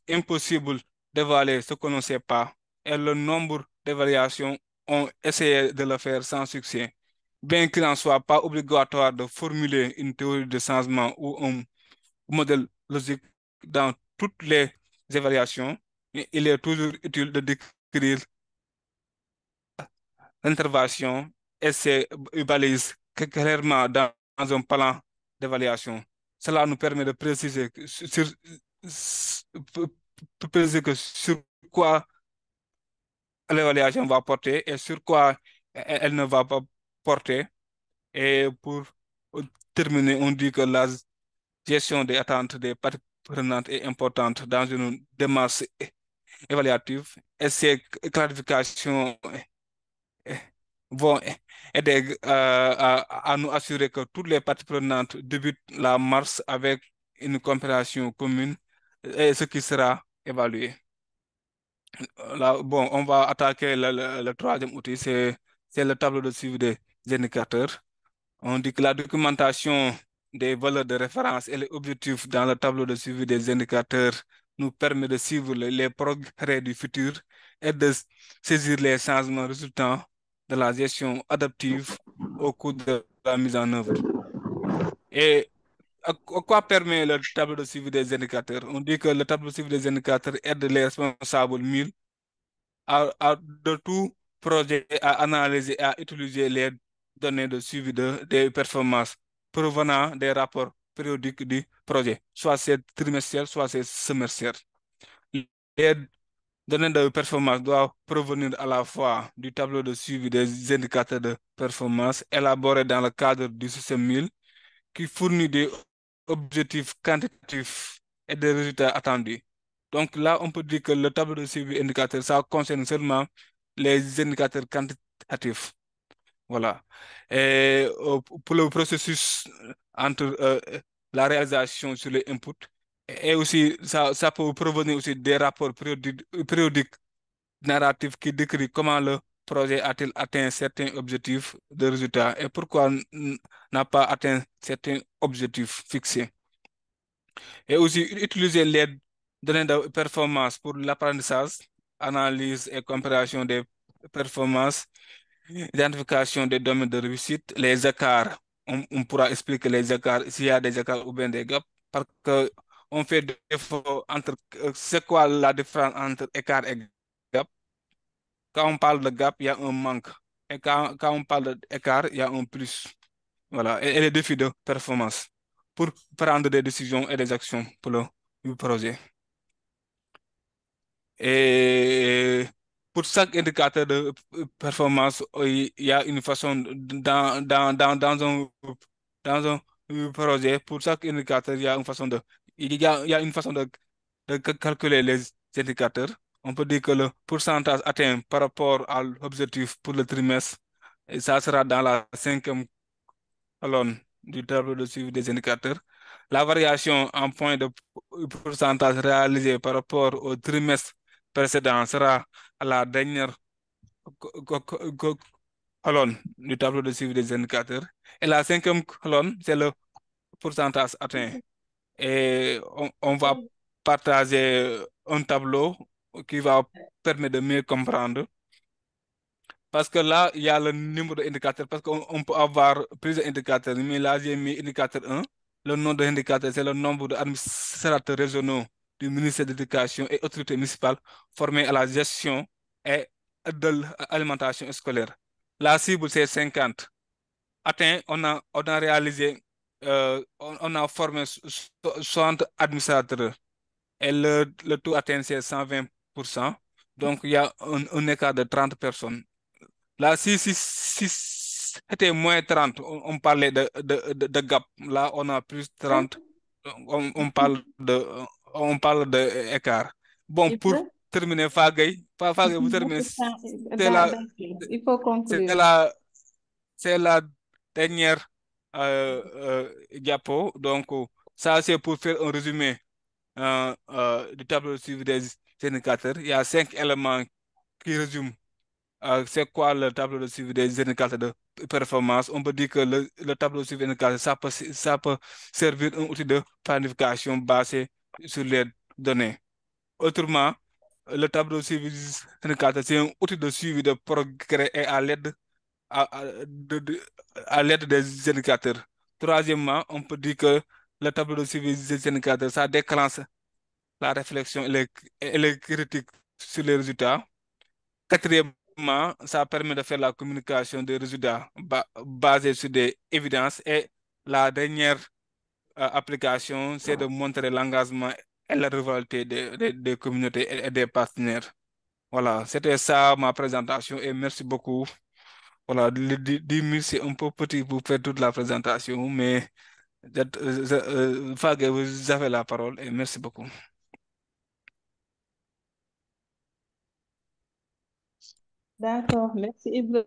impossible d'évaluer ce qu'on ne sait pas et le nombre d'évaluations ont essayé de le faire sans succès. Bien qu'il n'en soit pas obligatoire de formuler une théorie de changement ou un modèle logique dans toutes les évaluations, il est toujours utile de décrire l'intervention et ses balises clairement dans un plan d'évaluation. Cela nous permet de préciser préciser que sur quoi l'évaluation va porter et sur quoi elle ne va pas porter. Et pour terminer, on dit que la gestion des attentes des parties prenantes est importante dans une démarche évaluative et ces clarifications vont aider à nous assurer que toutes les parties prenantes débutent la marche avec une compréhension commune et ce qui sera évalué. Là, bon, on va attaquer le troisième outil, c'est le tableau de suivi des indicateurs. On dit que la documentation des valeurs de référence et les objectifs dans le tableau de suivi des indicateurs nous permet de suivre les progrès du futur et de saisir les changements résultant de la gestion adaptive au cours de la mise en œuvre. Et à quoi permet le tableau de suivi des indicateurs? On dit que le tableau de suivi des indicateurs aide les responsables MIL de tout projet à analyser et à utiliser les données de suivi des performances provenant des rapports périodiques du projet, soit c'est trimestriel, soit c'est semestriel. Les données de performance doivent provenir à la fois du tableau de suivi des indicateurs de performance élaboré dans le cadre du système MIL qui fournit des objectifs quantitatifs et des résultats attendus. Donc là, on peut dire que le tableau de suivi indicateur, ça concerne seulement les indicateurs quantitatifs. Voilà. Et pour le processus entre la réalisation sur les inputs, et aussi, ça peut provenir aussi des rapports périodiques narratifs qui décrivent comment le projet a-t-il atteint certains objectifs de résultats et pourquoi n'a pas atteint certains objectifs fixés. Et aussi utiliser les données de performance pour l'apprentissage, analyse et comparaison des performances, identification des domaines de réussite, les écarts. On pourra expliquer les écarts, s'il y a des écarts ou bien des gaps, parce que on fait des efforts entre, c'est quoi la différence entre écart et gap? Quand on parle de gap, il y a un manque. Et quand on parle d'écart, il y a un plus. Voilà, et les défis de performance pour prendre des décisions et des actions pour le projet. Et pour chaque indicateur de performance, il y a une façon dans un projet, pour chaque indicateur, il y a une façon il y a une façon de calculer les indicateurs. On peut dire que le pourcentage atteint par rapport à l'objectif pour le trimestre, et ça sera dans la cinquième colonne du tableau de suivi des indicateurs. La variation en point de pourcentage réalisé par rapport au trimestre précédent sera à la dernière colonne du tableau de suivi des indicateurs. Et la cinquième colonne, c'est le pourcentage atteint. Et on va partager un tableau qui va permettre de mieux comprendre. Parce que là, il y a le nombre d'indicateurs, parce qu'on peut avoir plusieurs indicateurs. Mais là, j'ai mis indicateur 1. Le nom de l'indicateur, c'est le nombre d'administrateurs régionaux du ministère de l'Éducation et autorités municipales formés à la gestion et de l'alimentation scolaire. La cible, c'est 50. Atteint, on a réalisé, on a formé 60 administrateurs et le taux atteint, c'est 120%. Donc, il y a un écart de 30 personnes. Là, si c'était moins 30, on parlait de gap. Là, on a plus 30, on parle de écart. Bon, Il pour peut? terminer, Fagay, vous terminez, c'est la, D'accord, il faut c'est conclure. la, c'est la dernière diapo. Donc, ça, c'est pour faire un résumé du tableau de suivi des indicateurs. Il y a 5 éléments qui résument c'est quoi le tableau de suivi des indicateurs de performance. On peut dire que le tableau de suivi des indicateurs, ça peut servir un outil de planification basé sur les données. Autrement, le tableau de suivi des indicateurs, c'est un outil de suivi de progrès et à l'aide des indicateurs. Troisièmement, on peut dire que le tableau de suivi des indicateurs, ça déclenche la réflexion et les critiques sur les résultats. Quatrièmement, ça permet de faire la communication des résultats basés sur des évidences. Et la dernière application, c'est de montrer l'engagement et la rivalité des communautés et des partenaires. Voilà, c'était ça ma présentation et merci beaucoup. Voilà, les 10 minutes, c'est un peu petit pour faire toute la présentation, mais Fagé, vous avez la parole et merci beaucoup. D'accord, merci Yves.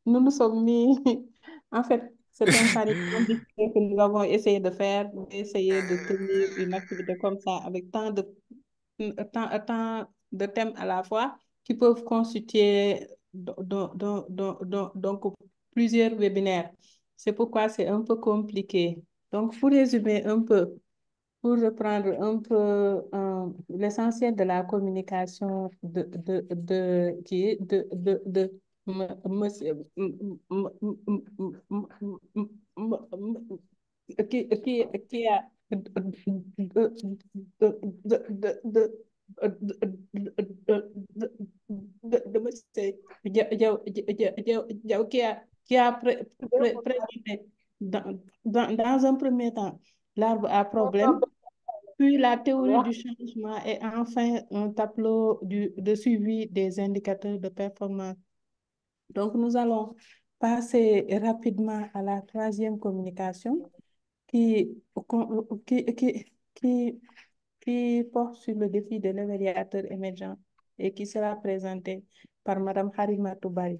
Nous nous sommes mis, en fait, c'est un pari ambitieux que nous avons essayé de faire, d'essayer de tenir une activité comme ça avec tant de thèmes à la fois qui peuvent constituer donc plusieurs webinaires. C'est pourquoi c'est un peu compliqué. Donc, pour résumer un peu, pour reprendre un peu l'essentiel de la communication monsieur, qui a monsieur qui a présenté dans un premier temps l'arbre à problème, puis la théorie du changement et enfin un tableau de suivi des indicateurs de performance. Donc, nous allons passer rapidement à la troisième communication qui, qui, qui, qui, qui porte sur le défi de l'évaluateur émergent et qui sera présenté par Madame Harimatou Bari.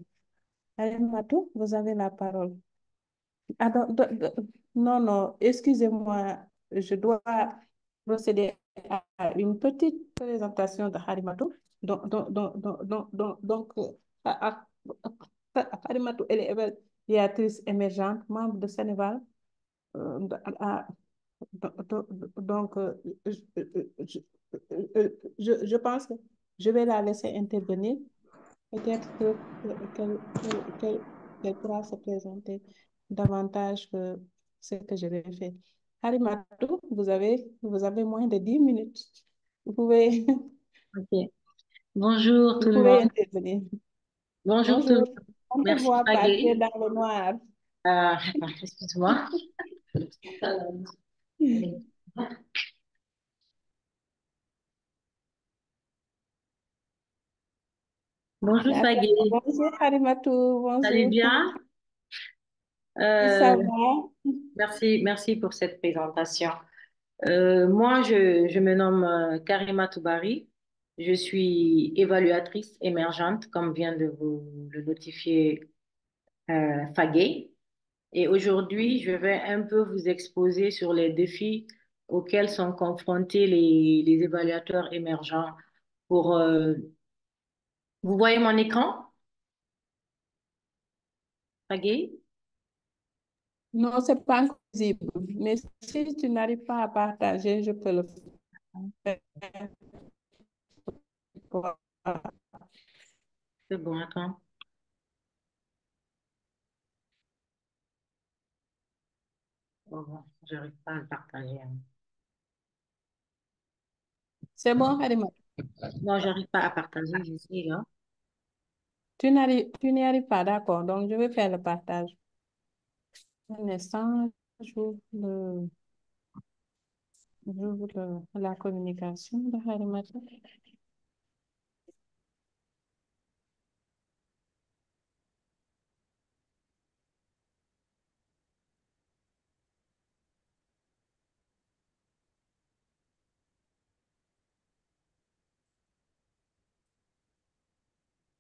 Harimatou, vous avez la parole. Ah, non, non, excusez-moi, je dois procéder à une petite présentation de Harimatou. Harimatou, elle est évaluatrice émergente, membre de Sénégal. Euh, à- donc, je pense que je vais la laisser intervenir. Peut-être qu'elle pourra se présenter davantage que ce que je vais faire. Harimatou, vous avez moins de 10 minutes. Vous pouvez, Ok. Bonjour tout vous le pouvez monde. intervenir. Bonjour tout le Bonjour, monde. on te Merci voit passer Fagé. dans le noir. Excuse-moi. Bonjour D'accord. Fagé. Bonjour Harimatou, Salut bonjour. bien. Oui, ça Euh, va? merci pour cette présentation. Moi, je me nomme Karima Toubari. Je suis évaluatrice émergente, comme vient de vous le notifier Fagé. Et aujourd'hui, je vais un peu vous exposer sur les défis auxquels sont confrontés les évaluateurs émergents. Pour, vous voyez mon écran, Fagé? Non, c'est pas encore visible. Mais si tu n'arrives pas à partager, je peux le faire. C'est bon, attends. Oh, bon, j'arrive pas à le partager, hein. C'est bon, Harimatou? Non, j'arrive pas à partager, j'essaie là. Tu n'y arrives pas, d'accord. Donc, je vais faire le partage. Un instant, j'ouvre la communication de Harimatou.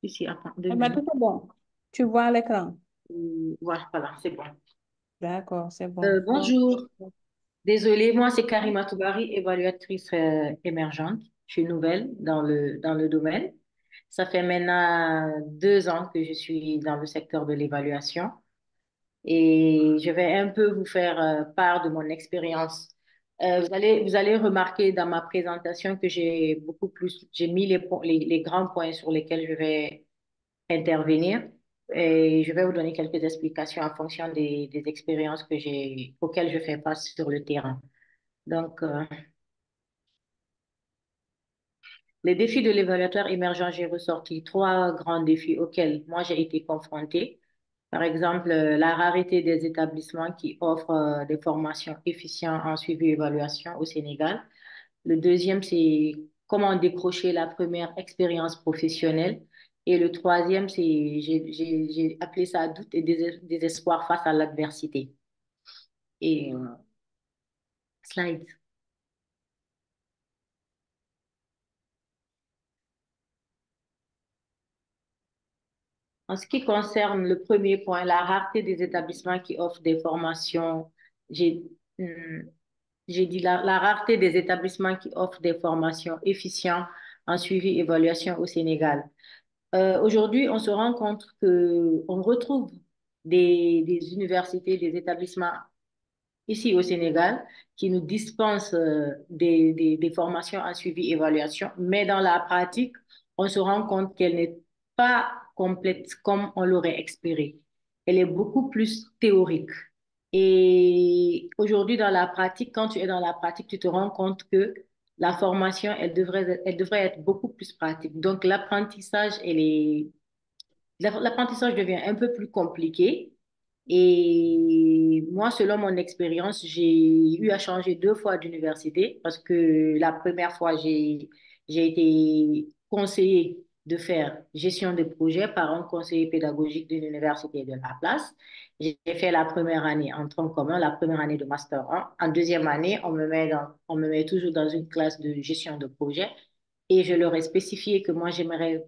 Ici, attends, 2 minutes. Harimatou, c'est bon. Tu vois l'écran. Voilà, c'est bon. D'accord, c'est bon. Donc, Bonjour. Désolée, moi c'est Karima Toubari, évaluatrice émergente. Je suis nouvelle dans le domaine. Ça fait maintenant 2 ans que je suis dans le secteur de l'évaluation et je vais un peu vous faire part de mon expérience. Vous allez remarquer dans ma présentation que j'ai mis les grands points sur lesquels je vais intervenir et je vais vous donner quelques explications en fonction des expériences auxquelles je fais face sur le terrain. Donc, les défis de l'évaluateur émergent, j'ai ressorti 3 grands défis auxquels moi j'ai été confrontée. Par exemple, la rareté des établissements qui offrent des formations efficientes en suivi et évaluation au Sénégal. Le deuxième, c'est comment décrocher la première expérience professionnelle. Et le troisième, j'ai appelé ça doute et désespoir face à l'adversité. Et slide. En ce qui concerne le premier point, la rareté des établissements qui offrent des formations, j'ai hum, j'ai dit la rareté des établissements qui offrent des formations efficientes en suivi et évaluation au Sénégal. Aujourd'hui, on se rend compte que on retrouve des universités, des établissements ici au Sénégal qui nous dispensent des formations en suivi et évaluation, mais dans la pratique, on se rend compte qu'elle n'est pas complète comme on l'aurait espéré. Elle est beaucoup plus théorique. Et aujourd'hui, dans la pratique, quand tu es dans la pratique, tu te rends compte que la formation, elle devrait être beaucoup plus pratique. Donc, l'apprentissage devient un peu plus compliqué. Et moi, selon mon expérience, j'ai eu à changer 2 fois d'université parce que la première fois, j'ai été conseillée de faire gestion de projet par un conseiller pédagogique d'une université de la place. J'ai fait la première année en tronc commun, la première année de master 1. En deuxième année, on me met toujours dans une classe de gestion de projet et je leur ai spécifié que moi, j'aimerais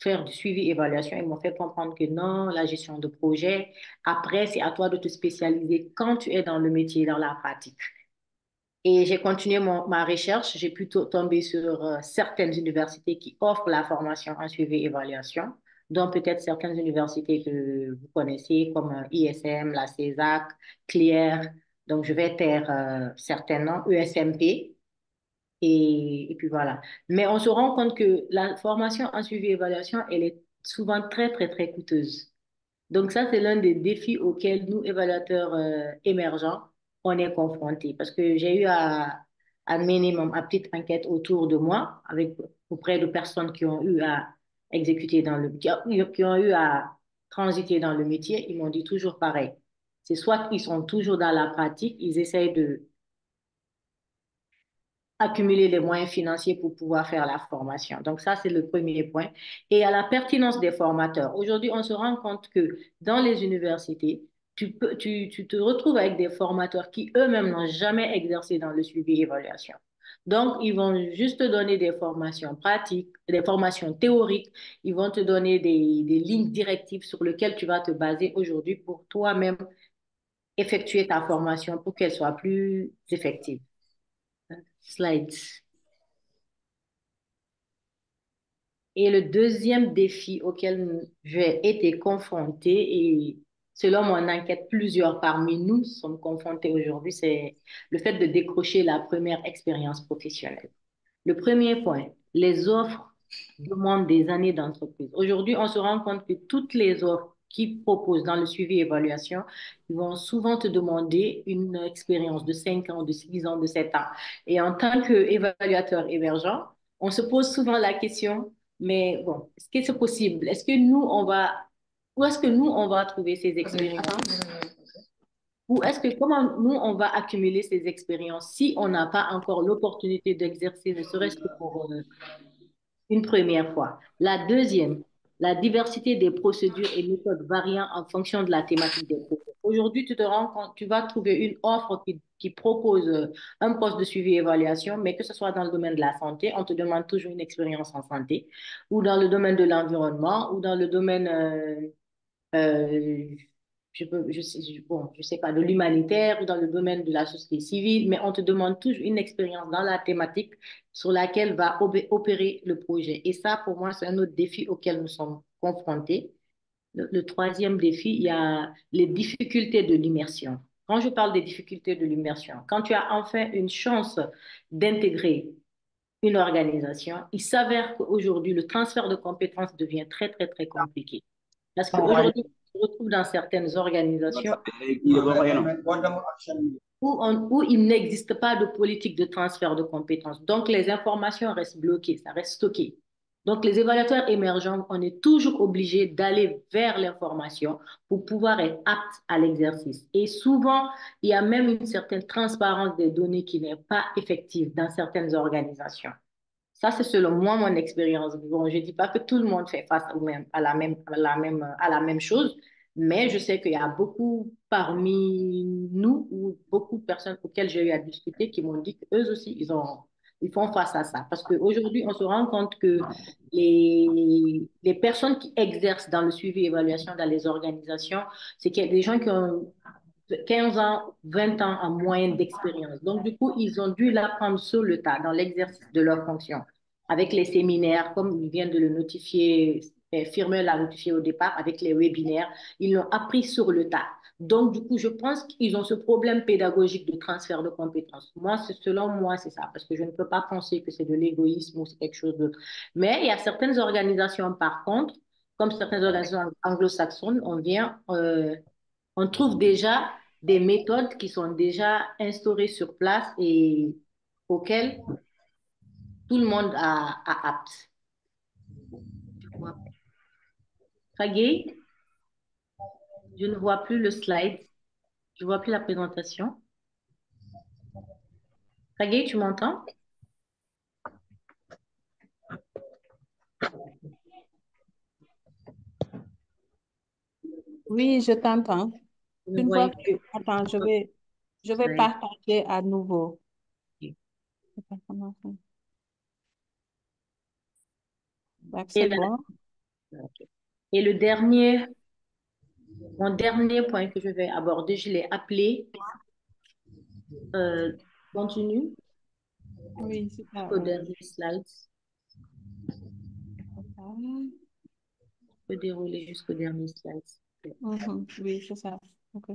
faire du suivi évaluation. Ils m'ont fait comprendre que non, la gestion de projet, après, c'est à toi de te spécialiser quand tu es dans le métier, dans la pratique. Et j'ai continué ma recherche. J'ai pu tomber sur certaines universités qui offrent la formation en suivi et évaluation, dont peut-être certaines universités que vous connaissez, comme ISM, la CESAC, CLIER. Donc, je vais taire certains noms, ESMP. Et puis voilà. Mais on se rend compte que la formation en suivi et évaluation, elle est souvent très, très, très coûteuse. Donc ça, c'est l'un des défis auxquels nous, évaluateurs émergents, on est confronté. Parce que j'ai eu à mener ma petite enquête autour de moi auprès de personnes qui ont eu à exécuter qui ont eu à transiter dans le métier. Ils m'ont dit toujours pareil. C'est soit qu'ils sont toujours dans la pratique, ils essayent de accumuler les moyens financiers pour pouvoir faire la formation. Donc ça, c'est le premier point. Et à la pertinence des formateurs. Aujourd'hui, on se rend compte que dans les universités, tu te retrouves avec des formateurs qui eux-mêmes n'ont jamais exercé dans le suivi et évaluation. Donc, ils vont juste te donner des formations pratiques, des formations théoriques. Ils vont te donner des lignes directives sur lesquelles tu vas te baser aujourd'hui pour toi-même effectuer ta formation pour qu'elle soit plus effective. Slides. Et le deuxième défi auquel j'ai été confrontée, et selon mon enquête, plusieurs parmi nous sommes confrontés aujourd'hui, c'est le fait de décrocher la première expérience professionnelle. Le premier point, les offres demandent des années d'entreprise. Aujourd'hui, on se rend compte que toutes les offres qui proposent dans le suivi et évaluation, ils vont souvent te demander une expérience de 5 ans, de 6 ans, de 7 ans. Et en tant qu'évaluateur émergent, on se pose souvent la question, mais bon, est-ce que c'est possible? Où est-ce que nous, on va trouver ces expériences? Ou est-ce que comment nous, on va accumuler ces expériences si on n'a pas encore l'opportunité d'exercer, ne serait-ce que pour une première fois. La deuxième, la diversité des procédures et méthodes variant en fonction de la thématique des projets. Aujourd'hui, tu te rends compte, tu vas trouver une offre qui propose un poste de suivi et évaluation, mais que ce soit dans le domaine de la santé, on te demande toujours une expérience en santé, ou dans le domaine de l'environnement, ou dans le domaine euh, bon, je sais pas, de l'humanitaire ou dans le domaine de la société civile, mais on te demande toujours une expérience dans la thématique sur laquelle va opérer le projet. Et ça, pour moi, c'est un autre défi auquel nous sommes confrontés. Le troisième défi, il y a les difficultés de l'immersion. Quand je parle des difficultés de l'immersion, quand tu as enfin une chance d'intégrer une organisation, il s'avère qu'aujourd'hui, le transfert de compétences devient très, très, très compliqué. Parce qu'aujourd'hui, on se retrouve dans certaines organisations où il n'existe pas de politique de transfert de compétences. Donc, les informations restent bloquées, ça reste stocké. Donc, les évaluateurs émergents, on est toujours obligé d'aller vers l'information pour pouvoir être apte à l'exercice. Et souvent, il y a même une certaine transparence des données qui n'est pas effective dans certaines organisations. Ça, c'est selon moi mon expérience. Bon, je ne dis pas que tout le monde fait face à la même chose, mais je sais qu'il y a beaucoup parmi nous ou beaucoup de personnes auxquelles j'ai eu à discuter qui m'ont dit qu'eux aussi, ils font face à ça. Parce qu'aujourd'hui, on se rend compte que les personnes qui exercent dans le suivi et évaluation dans les organisations, c'est qu'il y a des gens qui ont 15 ans, 20 ans en moyenne d'expérience. Donc, du coup, ils ont dû l'apprendre sur le tas dans l'exercice de leur fonction. Avec les séminaires, comme ils viennent de le notifier, Firmer l'a notifié au départ, avec les webinaires, ils l'ont appris sur le tas. Donc, du coup, je pense qu'ils ont ce problème pédagogique de transfert de compétences. Moi, selon moi, c'est ça, parce que je ne peux pas penser que c'est de l'égoïsme ou c'est quelque chose d'autre. Mais il y a certaines organisations, par contre, comme certaines organisations anglo-saxonnes, on trouve déjà des méthodes qui sont déjà instaurées sur place et auxquelles tout le monde a apte. Fagé, je ne vois plus le slide, je ne vois plus la présentation. Fagé, tu m'entends? Oui, je t'entends. Je ne Une fois voyais que... plus. Attends, je vais partager à nouveau. Donc, Et, c'est bon. et mon dernier point que je vais aborder, je l'ai appelé continue Oui, c'est ça. au dernier slide. Je peux dérouler jusqu'au dernier slide. Oui, c'est ça. OK.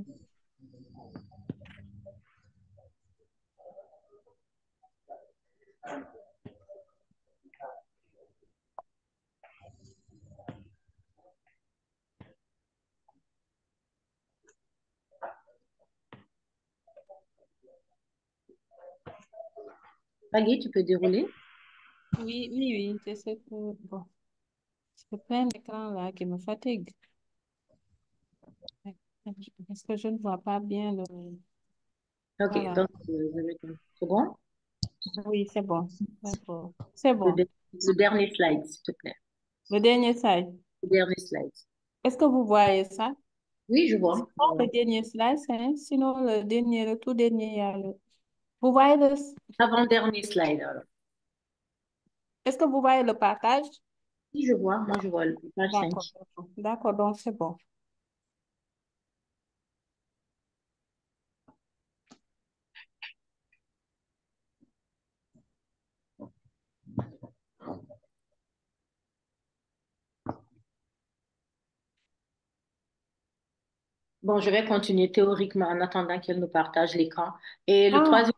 Maggie, tu peux dérouler? Oui, oui, oui, c'est ce que... Bon, c'est plein d'écran là qui me fatigue. Parce que je ne vois pas bien le... Ok, Voilà. donc je vais c'est bon? Oui, c'est bon. D'accord. C'est Le, bon. de- le dernier slide, s'il te plaît. Le dernier slide. Le dernier slide. Est-ce que vous voyez ça? Oui, je vois. Sinon, le dernier slide, c'est... Sinon, le dernier, le tout dernier, il y a le... Vous voyez le... Avant-dernier slide, alors. Est-ce que vous voyez le partage? Oui, je vois. Moi, je vois le page 5. D'accord. D'accord, donc c'est bon. Bon, je vais continuer théoriquement en attendant qu'elle nous partage l'écran. Et le Ah, troisième,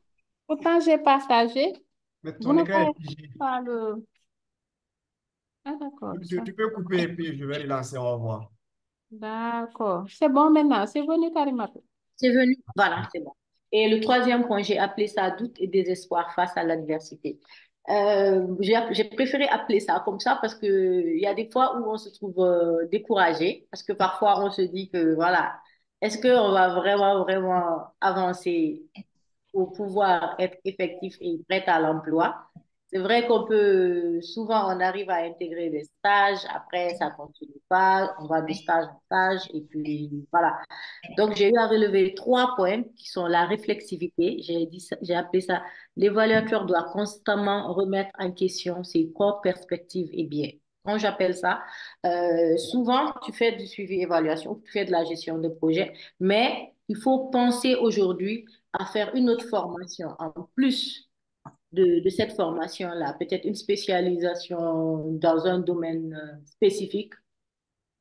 pourtant j'ai partagé. Mais Vous ton ne écran est voyez figé. pas le... Ah, d'accord. Tu peux couper et puis je vais relancer, on va voir. D'accord. C'est bon maintenant. C'est venu, Karimatou. c'est venu. Voilà, c'est bon. Et le troisième point, j'ai appelé ça doute et désespoir face à l'adversité. J'ai préféré appeler ça comme ça parce que il y a des fois où on se trouve découragé, parce que parfois on se dit que voilà, est-ce qu'on va vraiment avancer pour pouvoir être effectif et prêt à l'emploi? C'est vrai qu'on peut, souvent on arrive à intégrer des stages, après ça continue pas, on va de stage en stage et puis voilà. Donc, j'ai eu à relever 3 points qui sont la réflexivité. J'ai appelé ça, l'évaluateur doit constamment remettre en question ses propres perspectives et biais. Quand j'appelle ça, souvent, tu fais du suivi-évaluation, tu fais de la gestion de projet, mais il faut penser aujourd'hui à faire une autre formation en plus de cette formation-là, peut-être une spécialisation dans un domaine spécifique.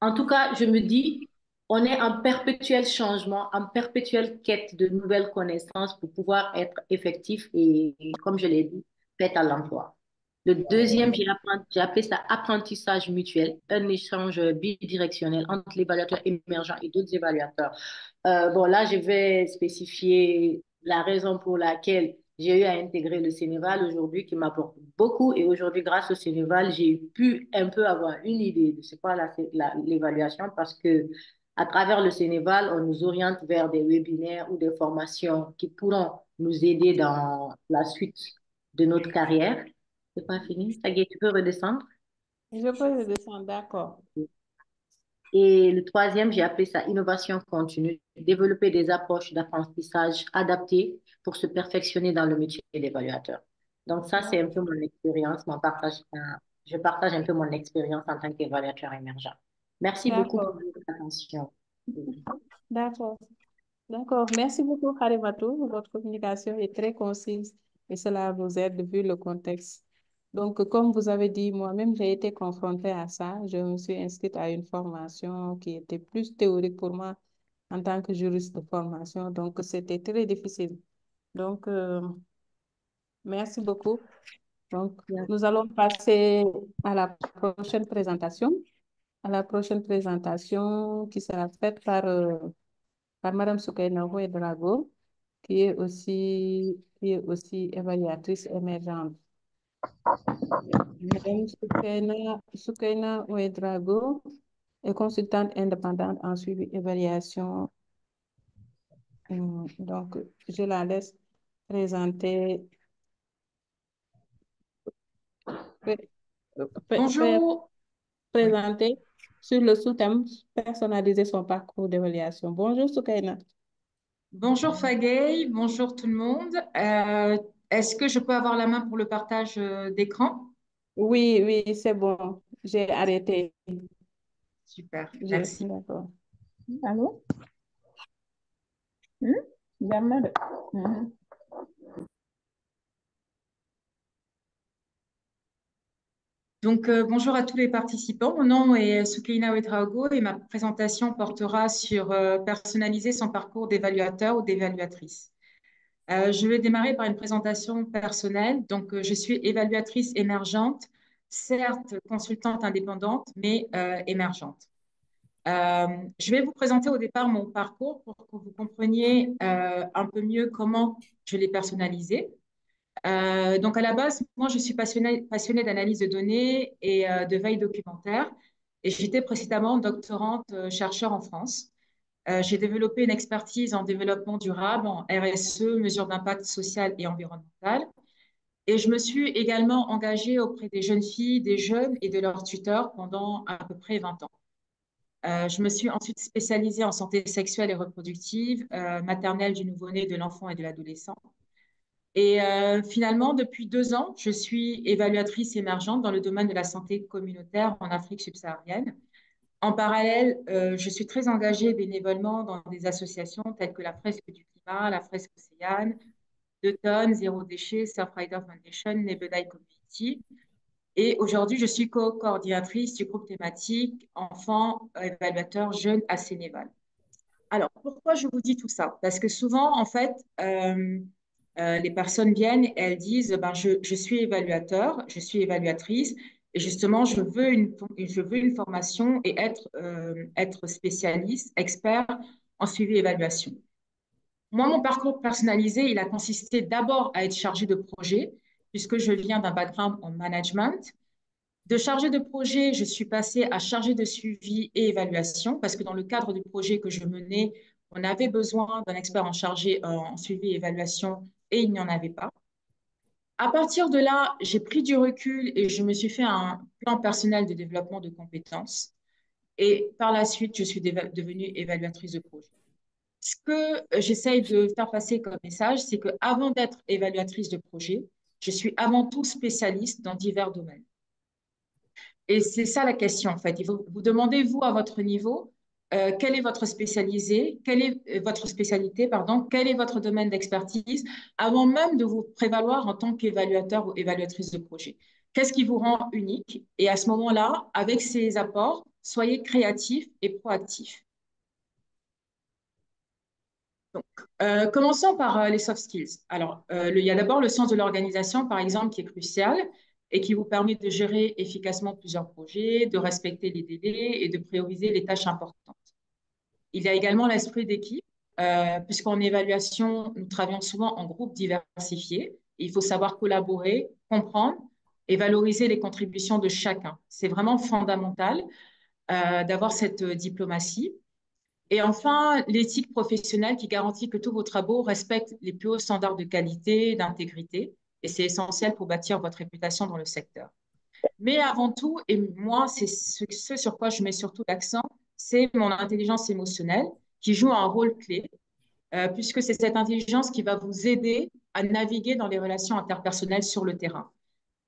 En tout cas, je me dis, on est en perpétuel changement, en perpétuelle quête de nouvelles connaissances pour pouvoir être effectif et, comme je l'ai dit, prêt à l'emploi. Le deuxième, j'ai appelé ça apprentissage mutuel, un échange bidirectionnel entre l'évaluateur émergent et d'autres évaluateurs. Bon, là, je vais spécifier la raison pour laquelle j'ai eu à intégrer le Sénégal aujourd'hui, qui m'apporte beaucoup. Et aujourd'hui, grâce au Sénégal, j'ai pu un peu avoir une idée de ce qu'est l'évaluation parce que à travers le Sénégal, on nous oriente vers des webinaires ou des formations qui pourront nous aider dans la suite de notre carrière. C'est pas fini. Ça y est, tu peux redescendre. Je peux le descendre, d'accord. Et le troisième, j'ai appelé ça innovation continue, développer des approches d'apprentissage adaptées pour se perfectionner dans le métier d'évaluateur. Donc ça, c'est un peu mon expérience, je partage un peu mon expérience en tant qu'évaluateur émergent. Merci beaucoup pour D'accord, votre attention. d'accord, d'accord. Merci beaucoup, Karimatou. Votre communication est très concise et cela vous aide vu le contexte. Donc, comme vous avez dit, moi-même, j'ai été confrontée à ça. Je me suis inscrite à une formation qui était plus théorique pour moi en tant que juriste de formation. Donc, c'était très difficile. Donc, merci beaucoup. Donc, nous allons passer à la prochaine présentation. À la prochaine présentation qui sera faite par Madame Soukaina Drago, qui est aussi évaluatrice émergente. Madame Soukaina Drago est consultante indépendante en suivi évaluation. Donc, je la laisse présenter, pré- faire Bonjour, oui. présenter sur le sous-thème personnaliser son parcours d'évaluation. Bonjour Soukaina. Bonjour Fagay, bonjour tout le monde. Est-ce que je peux avoir la main pour le partage d'écran? Oui, oui, c'est bon. J'ai arrêté. Super, merci. D'accord. Allô? Hmm? Jamais. Mhm. Donc, bonjour à tous les participants. Mon nom est Soukaina Ouedraogo et ma présentation portera sur personnaliser son parcours d'évaluateur ou d'évaluatrice. Je vais démarrer par une présentation personnelle. Donc, je suis évaluatrice émergente, certes consultante indépendante, mais émergente. Je vais vous présenter au départ mon parcours pour que vous compreniez un peu mieux comment je l'ai personnalisé. Donc, à la base, moi, je suis passionnée d'analyse de données et de veille documentaire. Et j'étais précédemment doctorante chercheur en France. J'ai développé une expertise en développement durable, en RSE, mesures d'impact social et environnemental. Et je me suis également engagée auprès des jeunes filles, des jeunes et de leurs tuteurs pendant à peu près 20 ans. Je me suis ensuite spécialisée en santé sexuelle et reproductive, maternelle du nouveau-né, de l'enfant et de l'adolescent. Et finalement, depuis 2 ans, je suis évaluatrice émergente dans le domaine de la santé communautaire en Afrique subsaharienne. En parallèle, je suis très engagée bénévolement dans des associations telles que la Fresque du Climat, la Fresque Océane, 2 tonnes, Zéro Déchet, Surfrider Foundation, Nebelai Community. Et aujourd'hui, je suis co-coordinatrice du groupe thématique enfants évaluateurs jeunes à Sénéval. Alors, pourquoi je vous dis tout ça? Parce que souvent, en fait, les personnes viennent et elles disent, ben, je suis évaluateur, je suis évaluatrice, et justement, je veux une formation et être spécialiste, expert en suivi et évaluation. Moi, mon parcours personnalisé, il a consisté d'abord à être chargé de projet, puisque je viens d'un background en management. De chargé de projet, je suis passée à chargé de suivi et évaluation, parce que dans le cadre du projet que je menais, on avait besoin d'un expert en chargé en suivi et évaluation, et il n'y en avait pas. À partir de là, j'ai pris du recul et je me suis fait un plan personnel de développement de compétences. Et par la suite, je suis devenue évaluatrice de projet. Ce que j'essaye de faire passer comme message, c'est qu'avant d'être évaluatrice de projet, je suis avant tout spécialiste dans divers domaines. Et c'est ça la question, en fait. Il faut vous demander, vous, à votre niveau, quelle est votre spécialité, pardon, quel est votre domaine d'expertise, avant même de vous prévaloir en tant qu'évaluateur ou évaluatrice de projet. Qu'est-ce qui vous rend unique? Et à ce moment-là, avec ces apports, soyez créatif et proactif. Donc, commençons par les soft skills. Alors, il y a d'abord le sens de l'organisation, par exemple, qui est crucial et qui vous permet de gérer efficacement plusieurs projets, de respecter les délais et de prioriser les tâches importantes. Il y a également l'esprit d'équipe, puisqu'en évaluation, nous travaillons souvent en groupes diversifiés. Il faut savoir collaborer, comprendre et valoriser les contributions de chacun. C'est vraiment fondamental d'avoir cette diplomatie. Et enfin, l'éthique professionnelle qui garantit que tous vos travaux respectent les plus hauts standards de qualité, d'intégrité, et c'est essentiel pour bâtir votre réputation dans le secteur. Mais avant tout, et moi, c'est ce sur quoi je mets surtout l'accent, c'est mon intelligence émotionnelle qui joue un rôle clé, puisque c'est cette intelligence qui va vous aider à naviguer dans les relations interpersonnelles sur le terrain,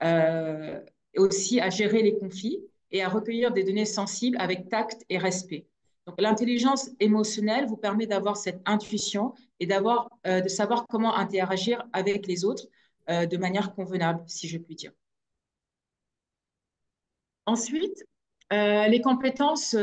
et aussi à gérer les conflits et à recueillir des données sensibles avec tact et respect. Donc, l'intelligence émotionnelle vous permet d'avoir cette intuition et de savoir comment interagir avec les autres de manière convenable, si je puis dire. Ensuite, les compétences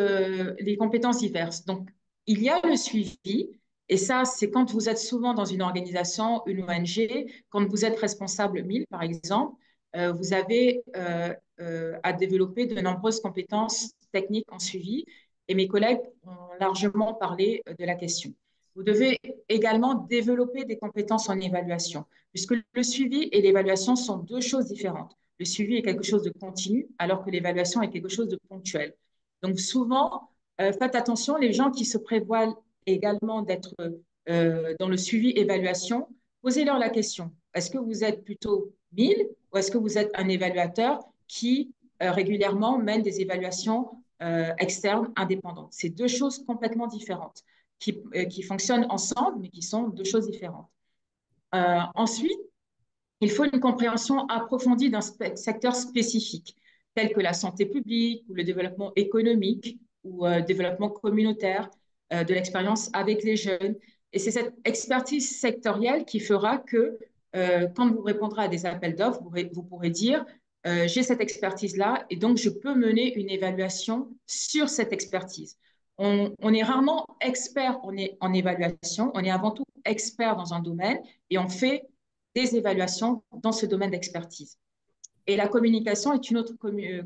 diverses. Donc, il y a le suivi, et ça, c'est quand vous êtes souvent dans une organisation, une ONG, quand vous êtes responsable MIL, par exemple, vous avez à développer de nombreuses compétences techniques en suivi, et mes collègues ont largement parlé de la question. Vous devez également développer des compétences en évaluation, puisque le suivi et l'évaluation sont deux choses différentes. Le suivi est quelque chose de continu, alors que l'évaluation est quelque chose de ponctuel. Donc souvent, faites attention, les gens qui se prévoient également d'être dans le suivi-évaluation, posez-leur la question, est-ce que vous êtes plutôt 1000 ou est-ce que vous êtes un évaluateur qui régulièrement mène des évaluations externes indépendantes? C'est deux choses complètement différentes qui fonctionnent ensemble, mais qui sont deux choses différentes. Ensuite, il faut une compréhension approfondie d'un secteur spécifique, tel que la santé publique ou le développement économique ou développement communautaire, de l'expérience avec les jeunes. Et c'est cette expertise sectorielle qui fera que quand vous répondrez à des appels d'offres, vous pourrez dire j'ai cette expertise-là et donc je peux mener une évaluation sur cette expertise. On est rarement expert en évaluation, on est avant tout expert dans un domaine et on fait des évaluations dans ce domaine d'expertise. Et la communication est une autre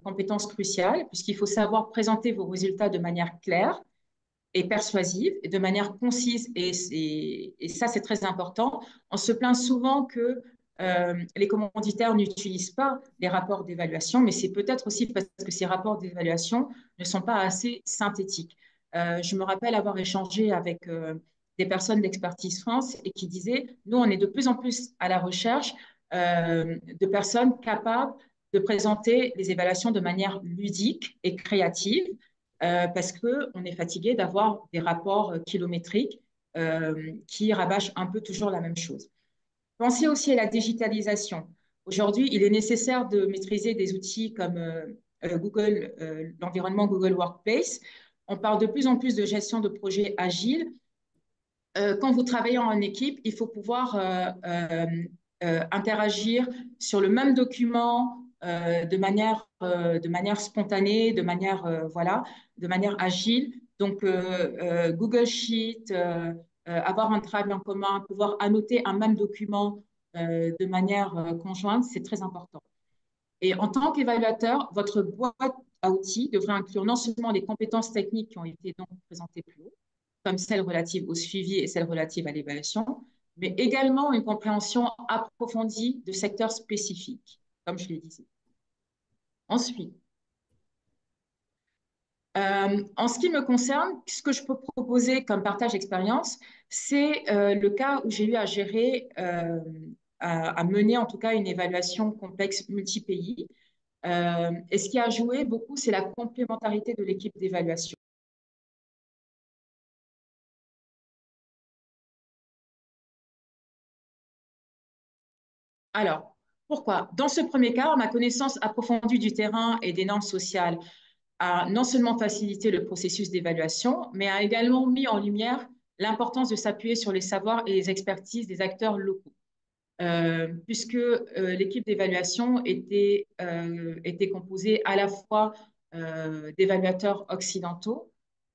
compétence cruciale, puisqu'il faut savoir présenter vos résultats de manière claire et persuasive, et de manière concise. Et ça, c'est très important. On se plaint souvent que les commanditaires n'utilisent pas les rapports d'évaluation, mais c'est peut-être aussi parce que ces rapports d'évaluation ne sont pas assez synthétiques. Je me rappelle avoir échangé avec des personnes d'Expertise France et qui disaient, nous, on est de plus en plus à la recherche de personnes capables de présenter les évaluations de manière ludique et créative, parce qu'on est fatigué d'avoir des rapports kilométriques qui rabâchent un peu toujours la même chose. Pensez aussi à la digitalisation. Aujourd'hui, il est nécessaire de maîtriser des outils comme Google, l'environnement Google Workplace. On parle de plus en plus de gestion de projets agiles. Quand vous travaillez en équipe, il faut pouvoir interagir sur le même document de manière spontanée, voilà, de manière agile. Donc, Google Sheet, avoir un travail en commun, pouvoir annoter un même document de manière conjointe, c'est très important. Et en tant qu'évaluateur, votre boîte à outils devrait inclure non seulement les compétences techniques qui ont été donc présentées plus haut, comme celles relatives au suivi et celles relatives à l'évaluation, mais également une compréhension approfondie de secteurs spécifiques, comme je l'ai dit. Ensuite, en ce qui me concerne, ce que je peux proposer comme partage d'expérience, c'est le cas où j'ai eu à gérer, à mener en tout cas une évaluation complexe multi-pays. Et ce qui a joué beaucoup, c'est la complémentarité de l'équipe d'évaluation. Alors, pourquoi? Dans ce premier cas, ma connaissance approfondie du terrain et des normes sociales a non seulement facilité le processus d'évaluation, mais a également mis en lumière l'importance de s'appuyer sur les savoirs et les expertises des acteurs locaux. Puisque l'équipe d'évaluation était composée à la fois d'évaluateurs occidentaux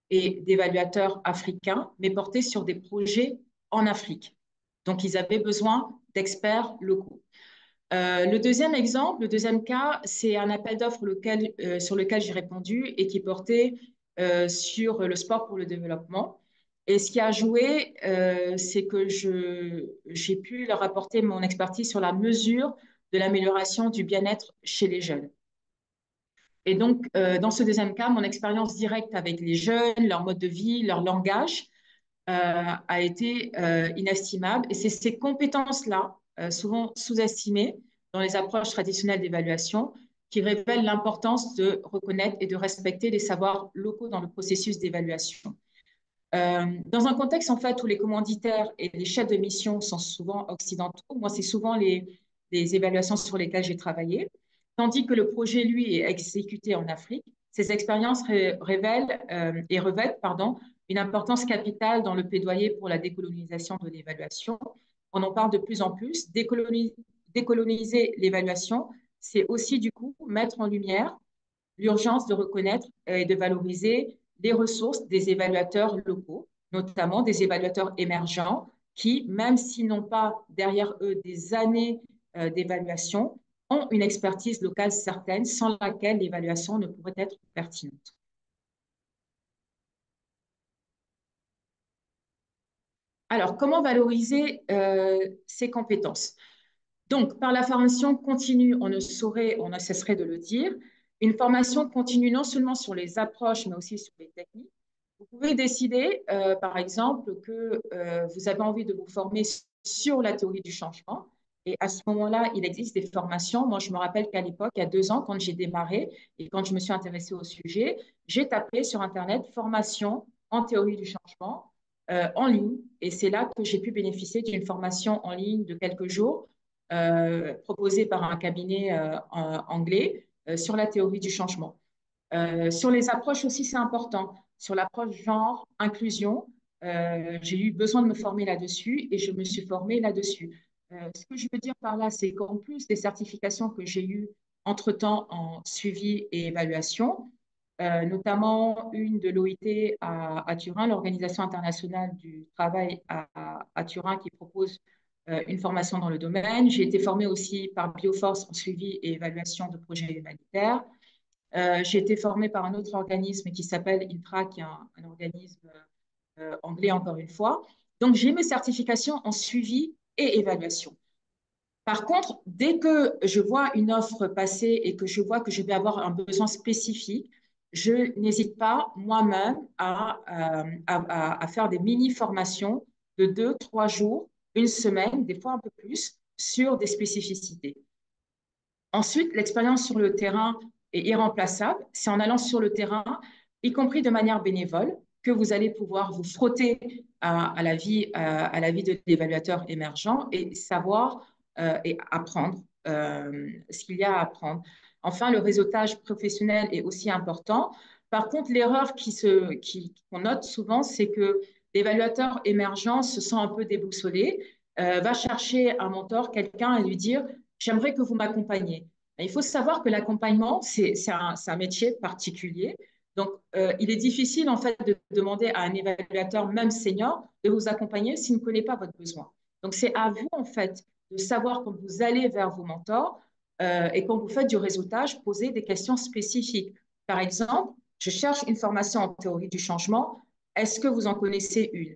et d'évaluateurs africains, mais portés sur des projets en Afrique. Donc, ils avaient besoin d'experts locaux. Le deuxième exemple, le deuxième cas, c'est un appel d'offres sur lequel j'ai répondu et qui portait sur le sport pour le développement. Et ce qui a joué, c'est que j'ai pu leur apporter mon expertise sur la mesure de l'amélioration du bien-être chez les jeunes. Et donc, dans ce deuxième cas, mon expérience directe avec les jeunes, leur mode de vie, leur langage, a été inestimable. Et c'est ces compétences-là, souvent sous-estimées dans les approches traditionnelles d'évaluation, qui révèlent l'importance de reconnaître et de respecter les savoirs locaux dans le processus d'évaluation. Dans un contexte, en fait, où les commanditaires et les chefs de mission sont souvent occidentaux, moi, c'est souvent les évaluations sur lesquelles j'ai travaillé, tandis que le projet, lui, est exécuté en Afrique, ces expériences révèlent et revêtent, pardon, une importance capitale dans le plaidoyer pour la décolonisation de l'évaluation. On en parle de plus en plus. Décoloniser l'évaluation, c'est aussi, du coup, mettre en lumière l'urgence de reconnaître et de valoriser les ressources des évaluateurs locaux, notamment des évaluateurs émergents qui, même s'ils n'ont pas derrière eux des années d'évaluation, ont une expertise locale certaine sans laquelle l'évaluation ne pourrait être pertinente. Alors, comment valoriser ces compétences? Donc, par la formation continue, on ne cesserait de le dire, une formation continue non seulement sur les approches, mais aussi sur les techniques. Vous pouvez décider, par exemple, que vous avez envie de vous former sur la théorie du changement. Et à ce moment-là, il existe des formations. Moi, je me rappelle qu'à l'époque, il y a 2 ans, quand j'ai démarré et quand je me suis intéressée au sujet, j'ai tapé sur Internet formation en théorie du changement en ligne. Et c'est là que j'ai pu bénéficier d'une formation en ligne de quelques jours proposée par un cabinet anglais sur la théorie du changement. Sur les approches aussi, c'est important. Sur l'approche genre, inclusion, j'ai eu besoin de me former là-dessus et je me suis formée là-dessus. Ce que je veux dire par là, c'est qu'en plus des certifications que j'ai eues entre-temps en suivi et évaluation, notamment une de l'OIT à Turin, l'Organisation internationale du travail à Turin, qui propose une formation dans le domaine. J'ai été formée aussi par Bioforce en suivi et évaluation de projets humanitaires. J'ai été formée par un autre organisme qui s'appelle INTRA, qui est un organisme anglais encore une fois. Donc, j'ai mes certifications en suivi et évaluation. Par contre, dès que je vois une offre passer et que je vois que je vais avoir un besoin spécifique, je n'hésite pas moi-même à faire des mini-formations de 2, 3 jours, une semaine, des fois un peu plus, sur des spécificités. Ensuite, l'expérience sur le terrain est irremplaçable. C'est en allant sur le terrain, y compris de manière bénévole, que vous allez pouvoir vous frotter à la vie de l'évaluateur émergent et savoir et apprendre ce qu'il y a à apprendre. Enfin, le réseautage professionnel est aussi important. Par contre, l'erreur qu'on note souvent, c'est que l'évaluateur émergent se sent un peu déboussolé, va chercher un mentor, quelqu'un, et lui dire j'aimerais que vous m'accompagniez. Il faut savoir que l'accompagnement, c'est un métier particulier. Donc, il est difficile, en fait, de demander à un évaluateur, même senior, de vous accompagner s'il ne connaît pas votre besoin. Donc, c'est à vous, en fait, de savoir quand vous allez vers vos mentors et quand vous faites du réseautage, poser des questions spécifiques. Par exemple, je cherche une formation en théorie du changement. Est-ce que vous en connaissez une?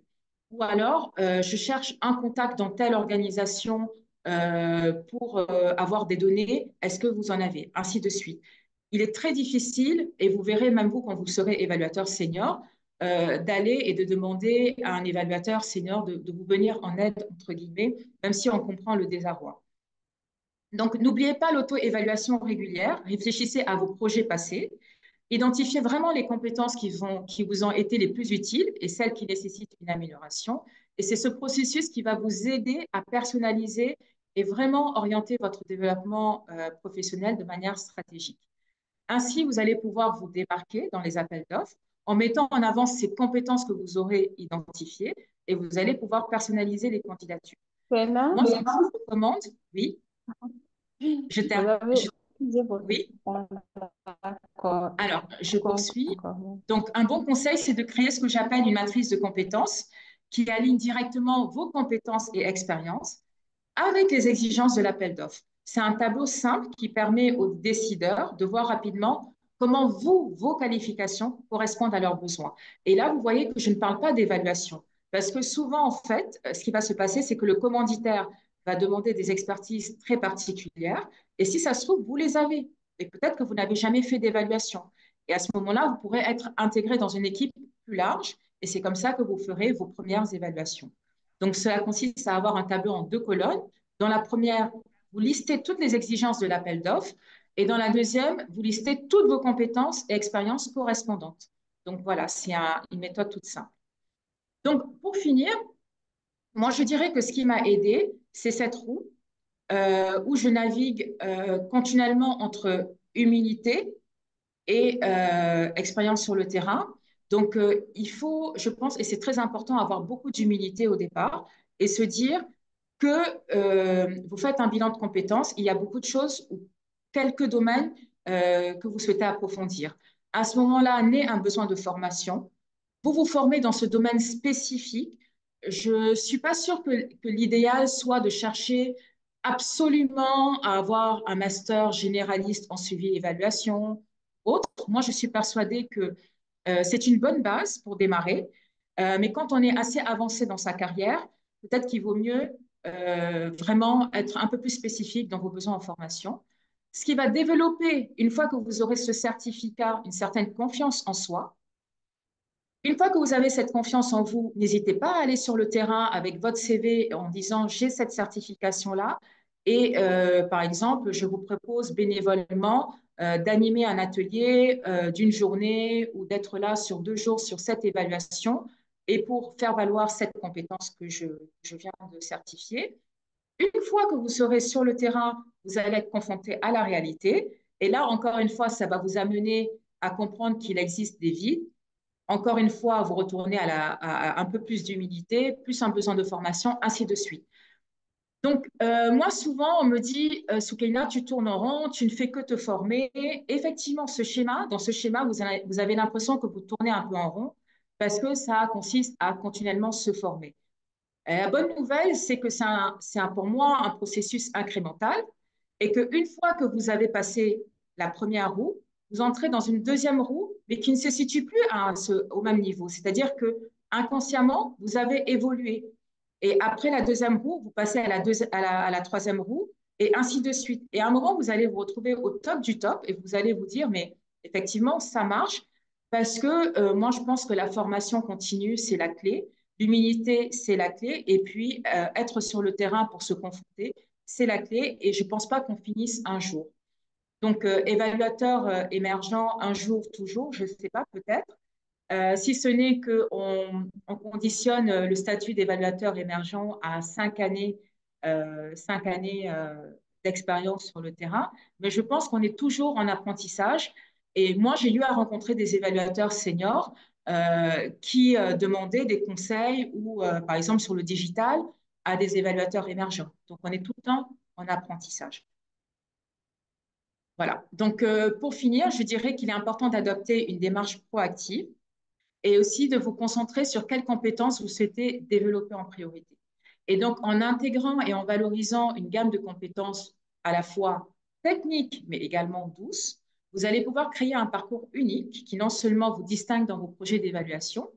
Ou alors, je cherche un contact dans telle organisation pour avoir des données, est-ce que vous en avez? Ainsi de suite. Il est très difficile, et vous verrez même vous quand vous serez évaluateur senior, d'aller et de demander à un évaluateur senior de vous venir en aide, entre guillemets, même si on comprend le désarroi. Donc, n'oubliez pas l'auto-évaluation régulière, réfléchissez à vos projets passés, identifiez vraiment les compétences qui vous ont été les plus utiles et celles qui nécessitent une amélioration. Et c'est ce processus qui va vous aider à personnaliser et vraiment orienter votre développement professionnel de manière stratégique. Ainsi, vous allez pouvoir vous démarquer dans les appels d'offres en mettant en avant ces compétences que vous aurez identifiées et vous allez pouvoir personnaliser les candidatures. Voilà. Moi, ce que je vous recommande, oui, je termine. Oui. Alors, je poursuis. Donc, un bon conseil, c'est de créer ce que j'appelle une matrice de compétences qui aligne directement vos compétences et expériences avec les exigences de l'appel d'offres. C'est un tableau simple qui permet aux décideurs de voir rapidement comment vos qualifications correspondent à leurs besoins. Et là, vous voyez que je ne parle pas d'évaluation. Parce que souvent, en fait, ce qui va se passer, c'est que le commanditaire va demander des expertises très particulières. Et si ça se trouve, vous les avez. Et peut-être que vous n'avez jamais fait d'évaluation. Et à ce moment-là, vous pourrez être intégré dans une équipe plus large. Et c'est comme ça que vous ferez vos premières évaluations. Donc, cela consiste à avoir un tableau en 2 colonnes. Dans la première, vous listez toutes les exigences de l'appel d'offres. Et dans la deuxième, vous listez toutes vos compétences et expériences correspondantes. Donc, voilà, c'est une méthode toute simple. Donc, pour finir, moi, je dirais que ce qui m'a aidé, c'est cette roue où je navigue continuellement entre humilité et expérience sur le terrain. Donc, il faut, je pense, et c'est très important, avoir beaucoup d'humilité au départ et se dire que vous faites un bilan de compétences. Il y a beaucoup de choses ou quelques domaines que vous souhaitez approfondir. À ce moment-là, naît un besoin de formation. Vous vous formez dans ce domaine spécifique. Je ne suis pas sûre que l'idéal soit de chercher absolument à avoir un master généraliste en suivi et évaluation. Autre, moi, je suis persuadée que c'est une bonne base pour démarrer, mais quand on est assez avancé dans sa carrière, peut-être qu'il vaut mieux vraiment être un peu plus spécifique dans vos besoins en formation. Ce qui va développer, une fois que vous aurez ce certificat, une certaine confiance en soi. Une fois que vous avez cette confiance en vous, n'hésitez pas à aller sur le terrain avec votre CV en disant j'ai cette certification-là et par exemple, je vous propose bénévolement d'animer un atelier d'une journée ou d'être là sur 2 jours sur cette évaluation et pour faire valoir cette compétence que je viens de certifier. Une fois que vous serez sur le terrain, vous allez être confronté à la réalité et là, encore une fois, ça va vous amener à comprendre qu'il existe des vides. Encore une fois, vous retournez à un peu plus d'humilité, plus un besoin de formation, ainsi de suite. Donc, moi, souvent, on me dit, Soukaina, tu tournes en rond, tu ne fais que te former. Et effectivement, dans ce schéma, vous avez l'impression que vous tournez un peu en rond parce que ça consiste à continuellement se former. La bonne nouvelle, c'est que pour moi un processus incrémental et qu'une fois que vous avez passé la première roue, vous entrez dans une deuxième roue, mais qui ne se situe plus au même niveau. C'est-à-dire que inconsciemment, vous avez évolué. Et après la deuxième roue, vous passez à la troisième roue et ainsi de suite. Et à un moment, vous allez vous retrouver au top du top et vous allez vous dire, mais effectivement, ça marche parce que moi, je pense que la formation continue, c'est la clé. L'humilité, c'est la clé. Et puis, être sur le terrain pour se confronter, c'est la clé. Et je ne pense pas qu'on finisse un jour. Donc, évaluateur émergent, un jour, toujours, je ne sais pas, peut-être. Si ce n'est qu'on conditionne le statut d'évaluateur émergent à 5 années, 5 années d'expérience sur le terrain. Mais je pense qu'on est toujours en apprentissage. Et moi, j'ai eu à rencontrer des évaluateurs seniors qui demandaient des conseils ou, par exemple, sur le digital, à des évaluateurs émergents. Donc, on est tout le temps en apprentissage. Voilà. Donc, pour finir, je dirais qu'il est important d'adopter une démarche proactive et aussi de vous concentrer sur quelles compétences vous souhaitez développer en priorité. Et donc, en intégrant et en valorisant une gamme de compétences à la fois techniques, mais également douces, vous allez pouvoir créer un parcours unique qui non seulement vous distingue dans vos projets d'évaluation,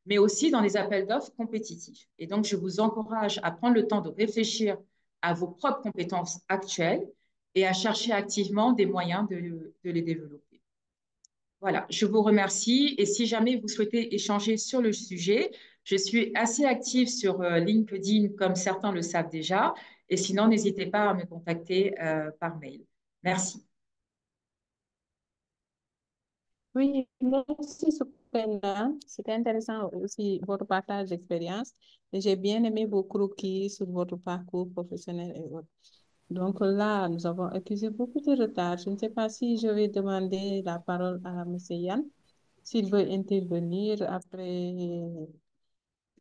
mais aussi dans les appels d'offres compétitifs. Et donc, je vous encourage à prendre le temps de réfléchir à vos propres compétences actuelles et à chercher activement des moyens de les développer. Voilà, je vous remercie et si jamais vous souhaitez échanger sur le sujet, je suis assez active sur LinkedIn comme certains le savent déjà et sinon n'hésitez pas à me contacter par mail. Merci. Oui, merci Soukena. C'était intéressant aussi votre partage d'expérience. J'ai bien aimé vos croquis sur votre parcours professionnel et autres. Donc là, nous avons accusé beaucoup de retard. Je ne sais pas si je vais demander la parole à M. Yann, s'il veut intervenir après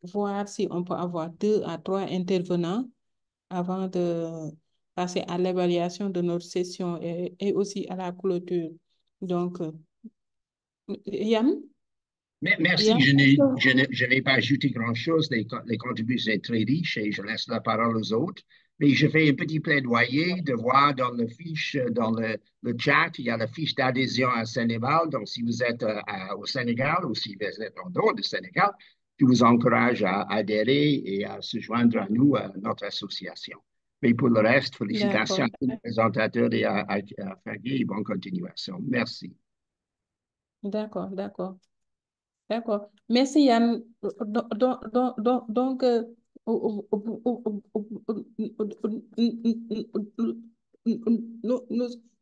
voir si on peut avoir 2 à 3 intervenants avant de passer à l'évaluation de notre session et aussi à la clôture. Donc, Yann? Merci, Yann, je n'ai pas ajouté grand-chose. Les contributions sont très riches et je laisse la parole aux autres. Mais je fais un petit plaidoyer de voir dans le fiche, dans le chat, il y a la fiche d'adhésion à Sénégal. Donc, si vous êtes au Sénégal ou si vous êtes en dehors du Sénégal, je vous encourage à adhérer et à se joindre à nous, à notre association. Mais pour le reste, félicitations à d'accord, tous les présentateurs et à Fergie et bonne continuation. Merci. d'accord, d'accord. D'accord. Merci Yann. Donc,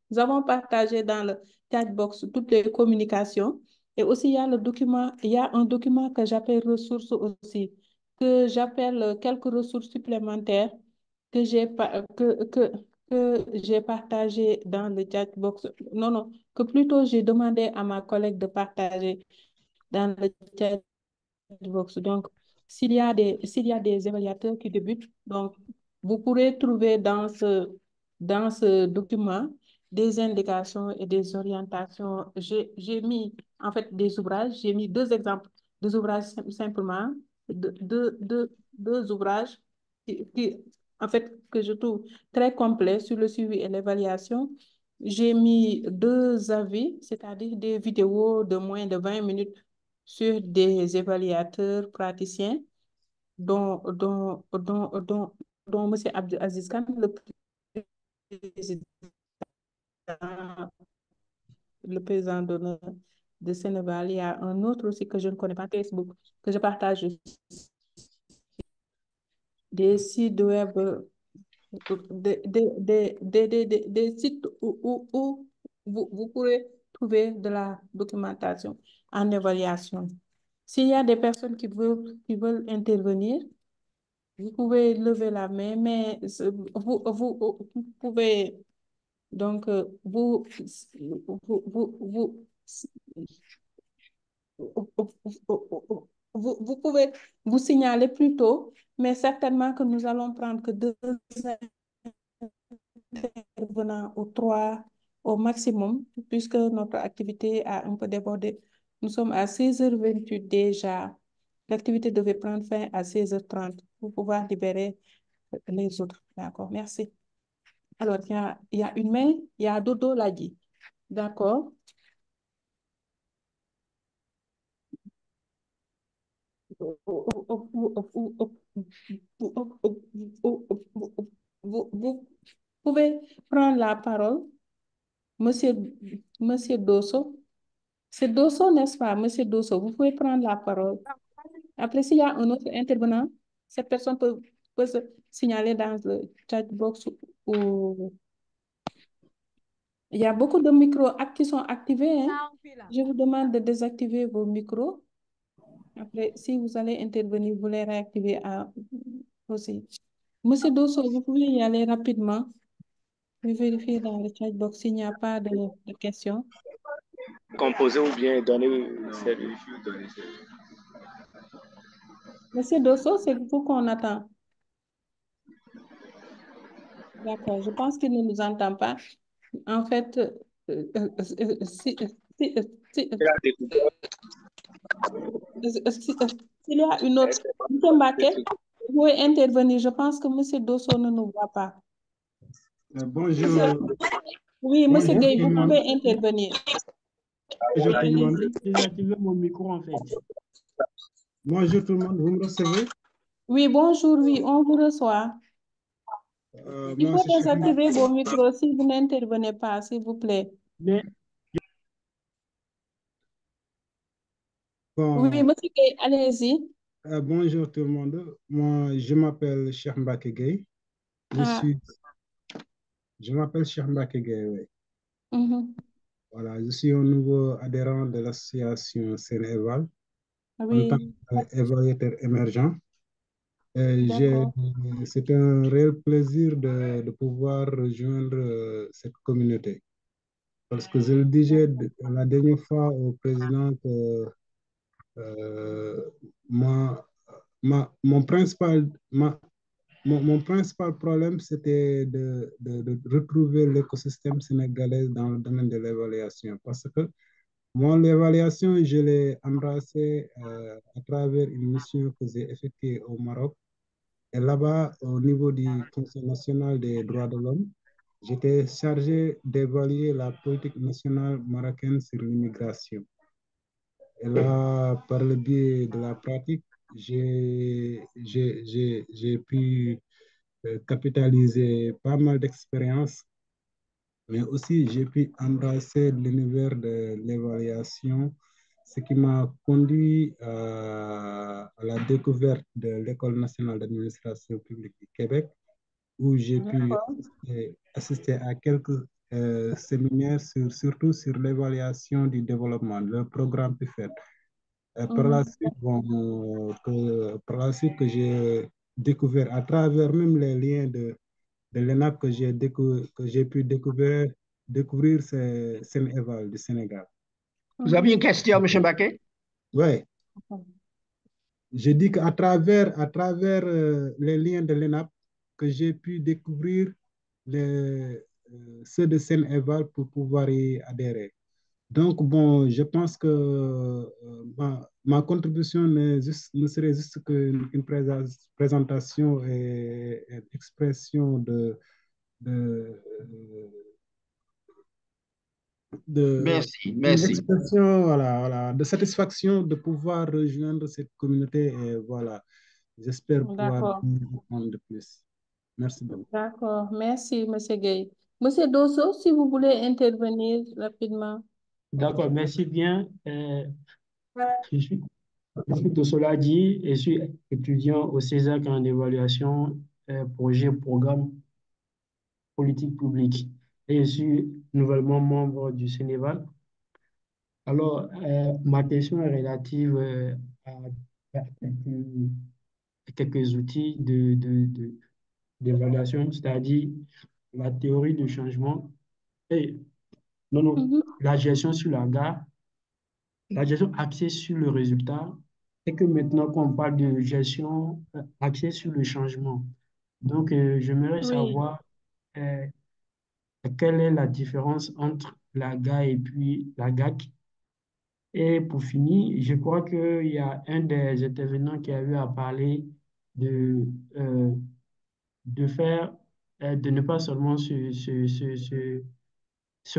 nous avons partagé dans le chat box toutes les communications. Et aussi, il y a un document que j'appelle ressources aussi, que j'appelle quelques ressources supplémentaires que que j'ai partagé dans le chat box. Non, non, que plutôt j'ai demandé à ma collègue de partager dans le chat box. Donc, s'il y a des évaluateurs qui débutent, donc, vous pourrez trouver dans ce document des indications et des orientations. J'ai mis, en fait, des ouvrages. J'ai mis 2 exemples, 2 ouvrages simplement, deux ouvrages en fait, que je trouve très complets sur le suivi et l'évaluation. J'ai mis 2 avis, c'est-à-dire des vidéos de moins de 20 minutes sur des évaluateurs praticiens, dont, dont, dont, dont, dont M. Abdou Aziz Khan, le président d'honneur de Sénégal. Il y a un autre aussi que je ne connais pas, Facebook, que je partage, des sites web, des sites où vous pourrez trouver de la documentation en évaluation. S'il y a des personnes qui veulent intervenir, vous pouvez lever la main, mais vous pouvez donc vous pouvez vous signaler plus tôt, mais certainement que nous allons prendre que 2 intervenants ou 3 au maximum, puisque notre activité a un peu débordé. Nous sommes à 16h28 déjà. l'activité devait prendre fin à 16h30 pour pouvoir libérer les autres. D'accord, merci. Alors, il y a une mail, il y a Dodo l'a dit. D'accord. Vous pouvez prendre la parole, monsieur, monsieur Dosso. C'est Dosso, n'est-ce pas, monsieur Dosso? Vous pouvez prendre la parole. Après, s'il y a un autre intervenant, cette personne peut se signaler dans le chat box ou il y a beaucoup de micros qui sont activés, hein. Je vous demande de désactiver vos micros. Après, si vous allez intervenir, vous les réactivez aussi. Monsieur Dosso, vous pouvez y aller rapidement. Vous vérifiez dans le chat box s'il n'y a pas de questions. Composer ou bien donner. Monsieur Dosso, c'est vous qu'on attend. D'accord, je pense qu'il ne nous entend pas. En fait, si, si, si, s'il y a une autre, monsieur Mbaké, vous pouvez intervenir. Je pense que monsieur Dosso ne nous voit pas. Bonjour. Oui, monsieur Bonjour Gueye, tout le vous monde. pouvez intervenir. Je peux demander Allez-y. de désactiver mon micro en fait. Bonjour tout le monde, vous me recevez? Oui, bonjour, oui, on vous reçoit. Il Moi, faut c'est Cheikh désactiver vos micros si vous n'intervenez pas, s'il vous plaît. Mais, Oui, bon, monsieur Gueye, allez-y. bonjour tout le monde. Moi, je m'appelle Cheikh Mbacké Gueye. Ah, Je m'appelle Cheikh Mbacké Gueye, oui. mhm. Voilà, je suis un nouveau adhérent de l'association Sénéval en tant Oui, qu'évaluateur émergent. d'accord. C'est un réel plaisir de pouvoir rejoindre cette communauté. Parce que je le disais la dernière fois au président que euh, ma, mon mon principal problème, c'était de retrouver l'écosystème sénégalais dans le domaine de l'évaluation. Parce que moi, l'évaluation, je l'ai embrassée à travers une mission que j'ai effectuée au Maroc. Et là-bas, au niveau du Conseil national des droits de l'homme, j'étais chargé d'évaluer la politique nationale marocaine sur l'immigration. Et là, par le biais de la pratique, j'ai pu capitaliser pas mal d'expériences, mais aussi j'ai pu embrasser l'univers de l'évaluation, ce qui m'a conduit à la découverte de l'École nationale d'administration publique du Québec, où j'ai pu D'accord. assister à quelques séminaires, surtout sur l'évaluation du développement, le programme PIFED. Mhm. Par la suite que j'ai découvert à travers même les liens de l'ENAP que j'ai pu découvrir c'est Sénéval du Sénégal. Vous avez une Mhm. question, M. Mbaké? Oui, je dis qu'à à travers les liens de l'ENAP que j'ai pu découvrir ceux de Sénéval pour pouvoir y adhérer. Donc, bon, je pense que ma contribution ne serait juste qu'une présentation et expression de, Merci, une merci. expression, voilà, de satisfaction de pouvoir rejoindre cette communauté. Et voilà, j'espère pouvoir D'accord. apprendre de plus. Merci beaucoup. D'accord. Merci, monsieur Gueye. Monsieur Dosso, si vous voulez intervenir rapidement. D'accord, merci bien. Je suis, de cela dit, je suis étudiant au CESAC en évaluation, projet, programme, politique publique. Et je suis nouvellement membre du Sénéval. Alors, ma question est relative à quelques outils d'évaluation, c'est-à-dire la théorie du changement et non, non, Mhm. la gestion sur la gestion axée sur le résultat, et que maintenant qu'on parle de gestion axée sur le changement. Donc, j'aimerais Oui. savoir euh, quelle est la différence entre la GA et puis la GAC Et pour finir, je crois qu'il y a un des intervenants qui a eu à parler de, euh, de faire, de ne pas seulement se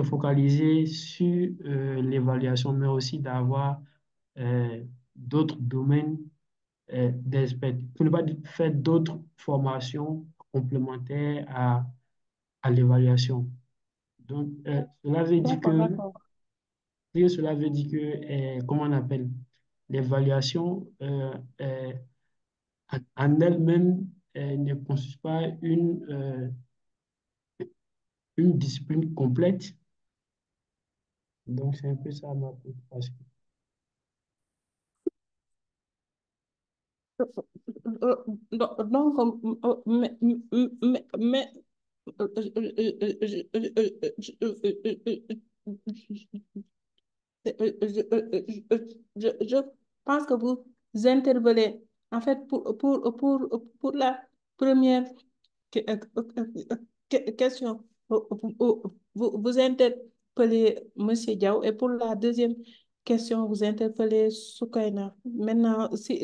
focaliser sur l'évaluation, mais aussi d'avoir euh, d'autres domaines d'expert, pour ne pas faire d'autres formations complémentaires à l'évaluation. Donc, cela veut dire D'accord, d'accord. cela veut dire que, comment on appelle, l'évaluation en elle-même ne constitue pas une discipline complète. Donc, c'est un peu ça ma préoccupation. Donc, mais, je pense que vous intervenez, en fait, pour la première question, vous interpellez Monsieur Diaw, et pour la deuxième question, vous interpellez Soukaina. Maintenant, si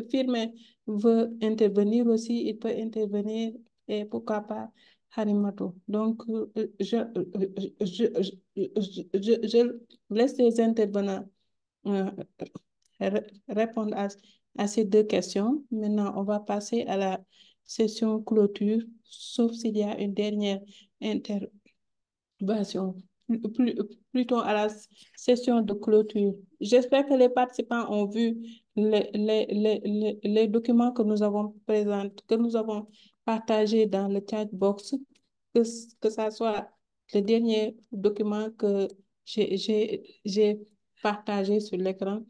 Firmin veut intervenir aussi, il peut intervenir, et pourquoi pas Harimato. Donc, je laisse les intervenants euh, répondre à ces deux questions. Maintenant, on va passer à la session clôture, sauf s'il y a une dernière intervention, plus- plutôt à la session de clôture. J'espère que les participants ont vu les documents que nous avons présentés, que nous avons partagés dans le chat box, que ça soit le dernier document que j'ai partagé sur l'écran.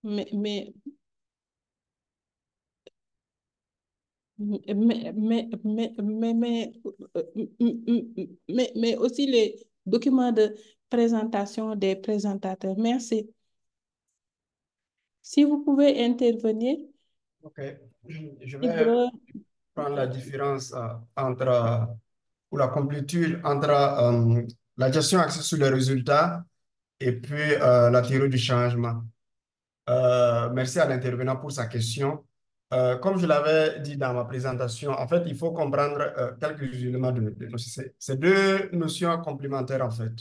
Mais, mais aussi les documents de présentation des présentateurs. Merci. Si vous pouvez intervenir, OK. Je vais Ibra, prendre la différence ou la complétude entre la gestion axée sur les résultats et puis la théorie du changement. Merci à l'intervenant pour sa question. Comme je l'avais dit dans ma présentation, en fait, il faut comprendre quelques éléments c'est deux notions complémentaires, en fait.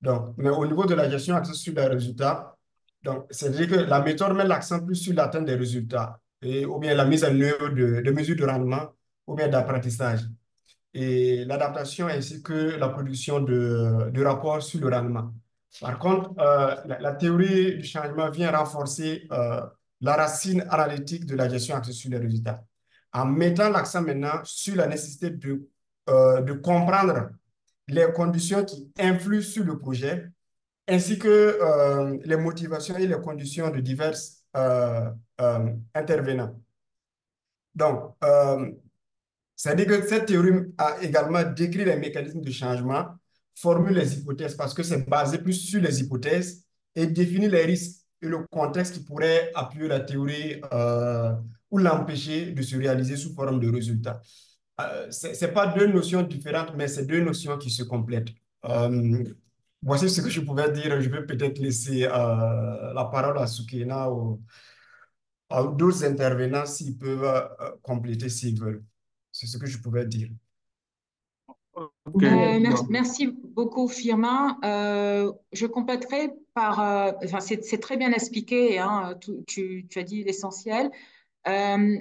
Donc, mais au niveau de la gestion axée sur les résultats, donc, c'est-à-dire que la méthode met l'accent plus sur l'atteinte des résultats, ou bien la mise en œuvre de mesures de rendement, ou bien d'apprentissage, et l'adaptation ainsi que la production de rapports sur le rendement. Par contre, la théorie du changement vient renforcer la racine analytique de la gestion axée sur les résultats, en mettant l'accent maintenant sur la nécessité de comprendre les conditions qui influent sur le projet, ainsi que les motivations et les conditions de divers intervenants. Donc, c'est-à-dire que cette théorie a également décrit les mécanismes de changement, formule les hypothèses parce que c'est basé plus sur les hypothèses et définit les risques et le contexte qui pourrait appuyer la théorie ou l'empêcher de se réaliser sous forme de résultats. Ce n'est pas deux notions différentes, mais c'est deux notions qui se complètent. Voici ce que je pouvais dire. Je vais peut-être laisser la parole à Soukaina ou à d'autres intervenants s'ils peuvent compléter s'ils veulent. C'est ce que je pouvais dire. OK. Merci beaucoup, Firmin. Je compléterai par, enfin, c'est très bien expliqué, hein, tu as dit l'essentiel. Euh,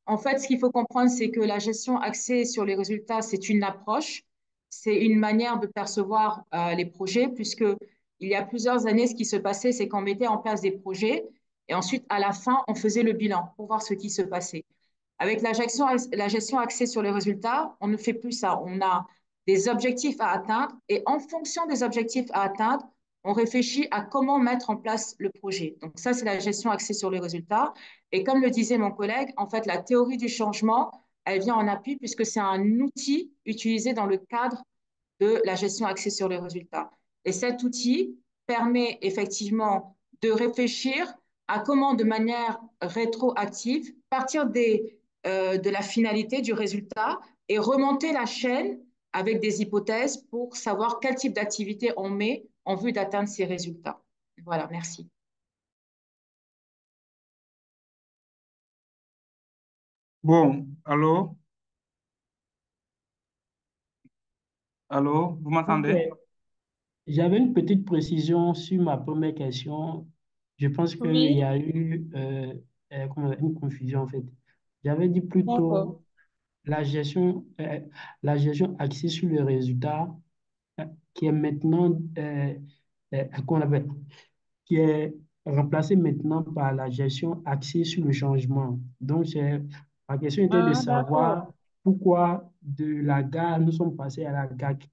En fait, ce qu'il faut comprendre, c'est que la gestion axée sur les résultats, c'est une approche, c'est une manière de percevoir les projets, puisque il y a plusieurs années, ce qui se passait, c'est qu'on mettait en place des projets et ensuite, à la fin, on faisait le bilan pour voir ce qui se passait. Avec la gestion axée sur les résultats, on ne fait plus ça. On a des objectifs à atteindre et en fonction des objectifs à atteindre, on réfléchit à comment mettre en place le projet. Donc ça, c'est la gestion axée sur les résultats. Et comme le disait mon collègue, en fait, la théorie du changement, elle vient en appui puisque c'est un outil utilisé dans le cadre de la gestion axée sur les résultats. Et cet outil permet effectivement de réfléchir à comment, de manière rétroactive, partir de la finalité du résultat et remonter la chaîne avec des hypothèses pour savoir quel type d'activité on met en vue d'atteindre ces résultats. Voilà, merci. Bon, allô, vous m'entendez? Ok. J'avais une petite précision sur ma première question. Je pense qu'il y Oui, a eu une confusion en fait. J'avais dit d'accord. plutôt la gestion axée sur le résultat euh, qui est maintenant qu'on appelle, qui est remplacée maintenant par la gestion axée sur le changement. Donc, ma question était de Ah, d'accord. savoir pourquoi de la gare nous sommes passés à la GAC.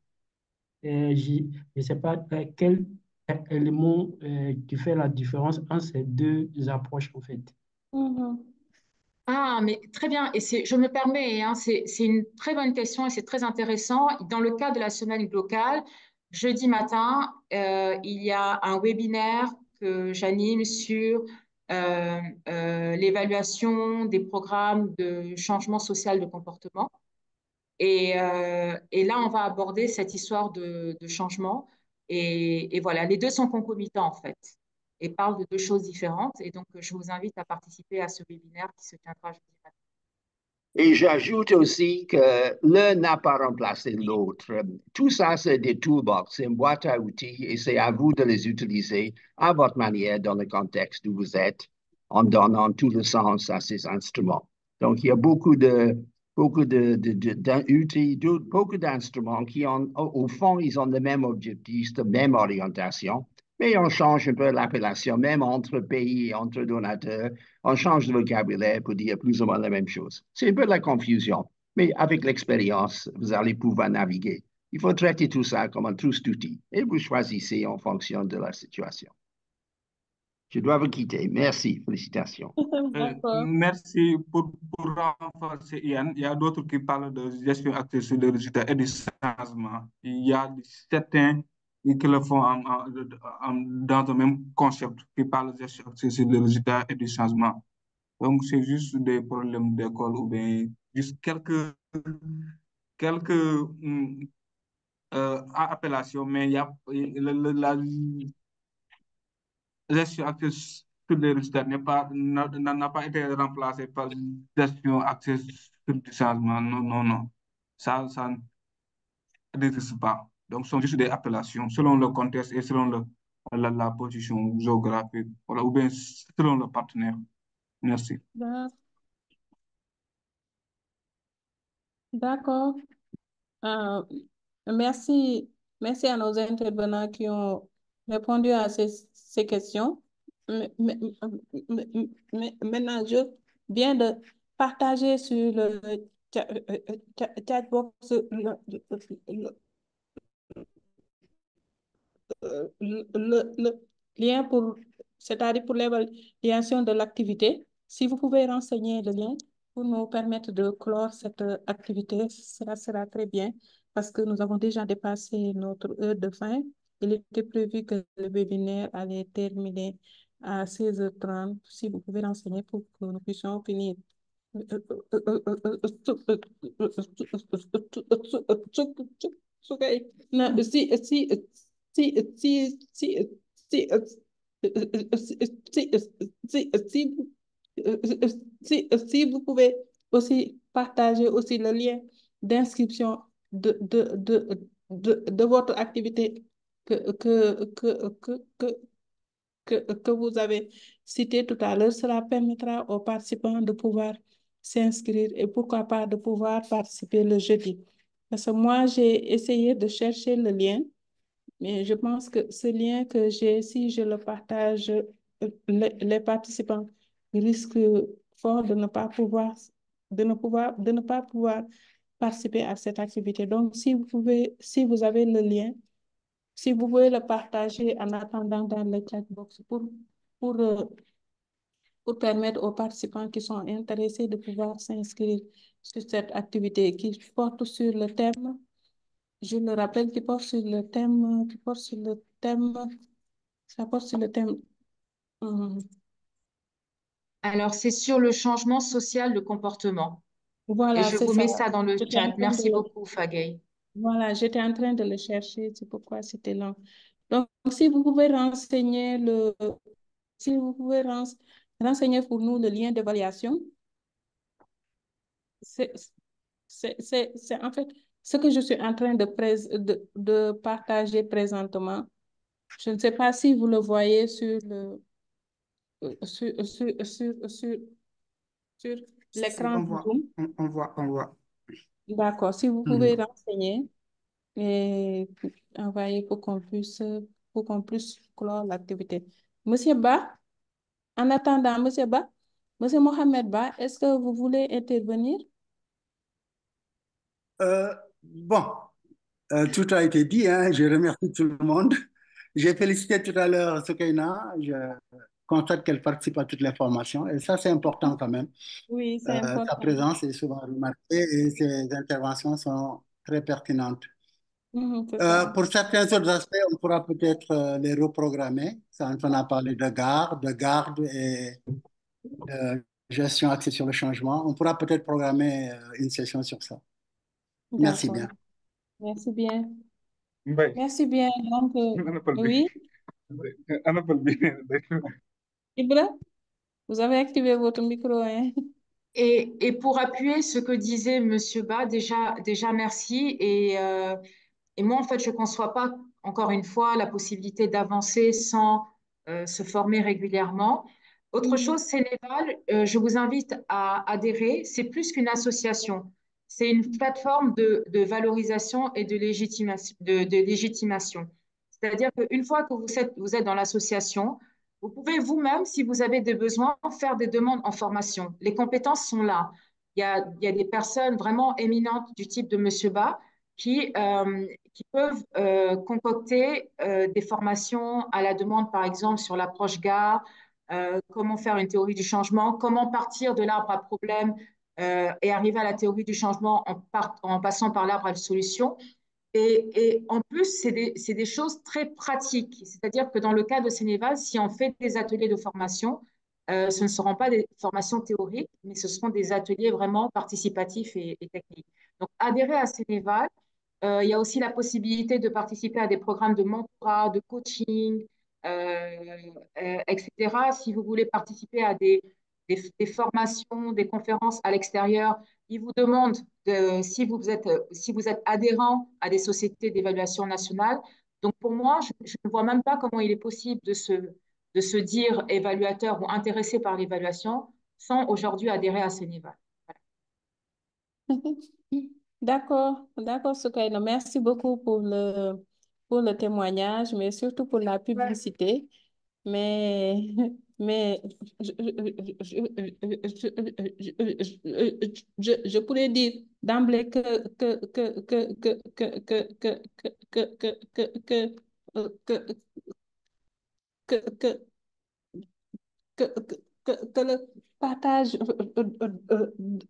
Je ne sais pas quel élément qui fait la différence entre ces deux approches, en fait. Mhm. Ah, mais très bien. Et je me permets, hein, c'est une très bonne question et c'est très intéressant. Dans le cadre de la semaine locale, jeudi matin, il y a un webinaire que j'anime sur l'évaluation des programmes de changement social de comportement. Et là, on va aborder cette histoire de changement. Et voilà, les deux sont concomitants en fait et parlent de deux choses différentes. Et donc, je vous invite à participer à ce webinaire qui se tiendra jeudi matin. Et j'ajoute aussi que l'un n'a pas remplacé l'autre. Tout ça, c'est des toolbox, c'est une boîte à outils et c'est à vous de les utiliser à votre manière dans le contexte où vous êtes en donnant tout le sens à ces instruments. Donc, il y a d'outils, beaucoup d'instruments qui ont, au fond, ils ont le même objectif, la même orientation, mais on change un peu l'appellation, même entre pays et entre donateurs. On change de vocabulaire pour dire plus ou moins la même chose. C'est un peu de la confusion, mais avec l'expérience, vous allez pouvoir naviguer. Il faut traiter tout ça comme un trousse d'outils et vous choisissez en fonction de la situation. Je dois vous quitter. Merci. Félicitations. D'accord. Merci pour renforcer, Ian. Il y a d'autres qui parlent de gestion active sur les résultats et du changement. Il y a certains qui le font dans le même concept, qui parlent de gestion active sur les résultats et du changement. Donc, c'est juste des problèmes d'école ou bien juste quelques appellations, mais il y a, la gestion active sur les résultats n'a pas été remplacée par gestion active sur le changement. Non, non, non. Ça n'existe pas. Donc, ce sont juste des appellations selon le contexte et selon la position géographique, voilà, ou bien selon le partenaire. Merci. D'accord. Euh, merci, merci à nos intervenants qui ont répondu à ces questions. Maintenant, je viens de partager sur le chatbox le lien pour, c'est-à-dire pour l'évaluation de l'activité. Si vous pouvez renseigner le lien pour nous permettre de clore cette activité, cela sera très bien parce que nous avons déjà dépassé notre heure de fin. Il était prévu que le webinaire allait terminer à 16h30. Si vous pouvez renseigner pour que nous puissions finir. Non, si vous pouvez aussi partager aussi le lien d'inscription de votre activité que, que, que, que, que, que vous avez cité tout à l'heure, cela permettra aux participants de pouvoir s'inscrire et pourquoi pas de pouvoir participer le jeudi. Parce que moi, j'ai essayé de chercher le lien, mais je pense que ce lien que j'ai, si je le partage, les participants risquent fort de ne pas pouvoir, de ne pas pouvoir participer à cette activité. Donc, si vous pouvez, si vous avez le lien, si vous pouvez le partager en attendant dans le chat box pour, euh, pour permettre aux participants qui sont intéressés de pouvoir s'inscrire sur cette activité qui porte sur le thème, je le rappelle, ça porte sur le thème, hum, Alors, c'est sur le changement social de comportement. Et voilà, je c'est vous ça. mets ça dans le J'étais en chat. train de Merci le- beaucoup, Fagay. Voilà, j'étais en train de le chercher, c'est pourquoi c'était long. Donc, si vous pouvez renseigner si vous pouvez renseigner pour nous le lien d'évaluation, c'est en fait ce que je suis en train de partager présentement. Je ne sais pas si vous le voyez sur sur Si, l'écran on du voit, Zoom. on voit. D'accord, si vous pouvez renseigner et envoyer pour qu'on puisse clore l'activité. Monsieur Ba, en attendant, Monsieur Ba, Monsieur Mohamed Ba, est-ce que vous voulez intervenir? Bon, tout a été dit, hein. Je remercie tout le monde. J'ai félicité tout à l'heure Soukaina. Je constate qu'elle participe à toutes les formations et ça, c'est important quand même. Oui, c'est Sa important. présence est souvent remarquée et ses interventions sont très pertinentes. C'est ça. Pour certains autres aspects, on pourra peut-être les reprogrammer. Ça, on a parlé de garde et de gestion axée sur le changement. On pourra peut-être programmer une session sur ça. Merci D'accord. bien. Merci bien. Mbaye, Merci bien. Donc, ana pël bi oui, ana pël bi Ibra, vous avez activé votre micro, hein? Et pour appuyer ce que disait Monsieur Ba, déjà merci. Et moi, en fait, je ne conçois pas, encore une fois, la possibilité d'avancer sans se former régulièrement. Autre chose, Sénégal, je vous invite à adhérer. C'est plus qu'une association. C'est une plateforme de valorisation et de légitimation. C'est-à-dire qu'une fois que vous êtes dans l'association, vous pouvez vous-même, si vous avez des besoins, faire des demandes en formation. Les compétences sont là. Il y a des personnes vraiment éminentes du type de Monsieur Ba qui peuvent concocter des formations à la demande, par exemple, sur l'approche GAR, comment faire une théorie du changement, comment partir de l'arbre à problème et arriver à la théorie du changement en passant par l'arbre à solution. Et en plus, c'est des choses très pratiques. C'est-à-dire que dans le cas de Sénéval, si on fait des ateliers de formation, ce ne seront pas des formations théoriques, mais ce seront des ateliers vraiment participatifs et techniques. Donc, adhérer à Sénéval, il y a aussi la possibilité de participer à des programmes de mentorat, de coaching, etc. Si vous voulez participer à des formations, des conférences à l'extérieur, ils vous demandent si vous êtes adhérent à des sociétés d'évaluation nationale. Donc, pour moi, je ne vois même pas comment il est possible de se dire évaluateur ou intéressé par l'évaluation sans aujourd'hui adhérer à Sénéval. D'accord, Soukaina. Merci beaucoup pour le témoignage, mais surtout pour la publicité. Mais, mais je pourrais dire d'emblée que, que le partage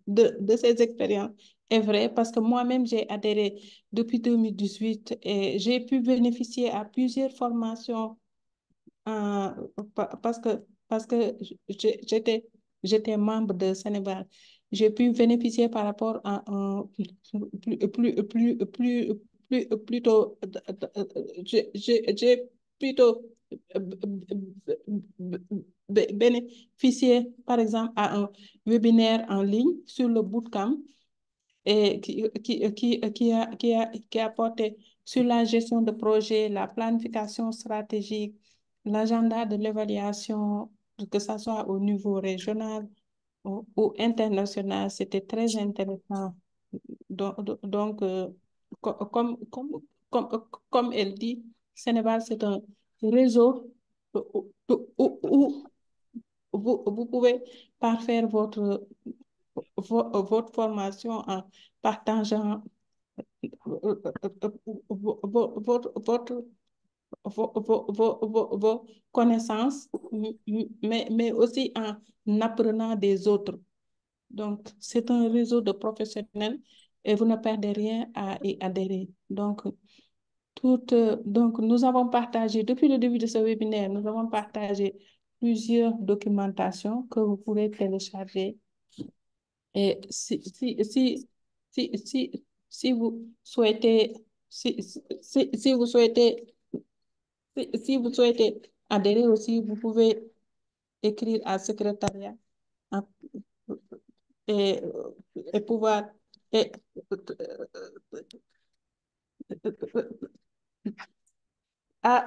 de ces expériences est vrai parce que moi-même, j'ai adhéré depuis 2018 et j'ai pu bénéficier à plusieurs formations parce que j'étais membre de Sénégal. J'ai pu bénéficier par rapport à un plutôt j'ai plutôt bénéficié par exemple à un webinaire en ligne sur le bootcamp et qui a porté sur la gestion de projet, la planification stratégique, l'agenda de l'évaluation, que ce soit au niveau régional ou international. C'était très intéressant. Donc, comme elle dit, Sénégal, c'est un réseau où vous pouvez parfaire votre formation en partageant vos connaissances, mais aussi en apprenant des autres. Donc, c'est un réseau de professionnels et vous ne perdez rien à y adhérer. Donc, nous avons partagé, depuis le début de ce webinaire, nous avons partagé plusieurs documentations que vous pourrez télécharger. Et si vous souhaitez, si vous souhaitez, si vous souhaitez adhérer aussi, vous pouvez écrire à secrétariat hein, et, et pouvoir et, à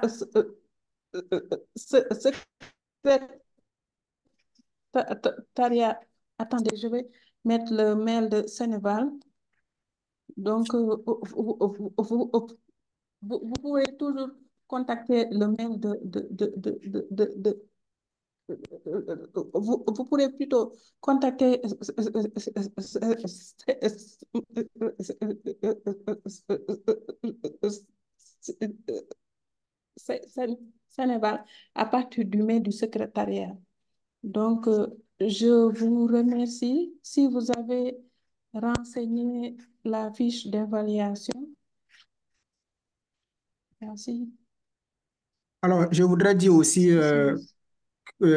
secrétariat. Attendez, je vais mettre le mail de Sénégal. Donc, vous pouvez toujours contacter le mail vous pourrez plutôt contacter Sénégal à partir du mail du secrétariat. Donc, je vous remercie. Si vous avez renseigné la fiche d'évaluation, merci. Alors, je voudrais dire aussi,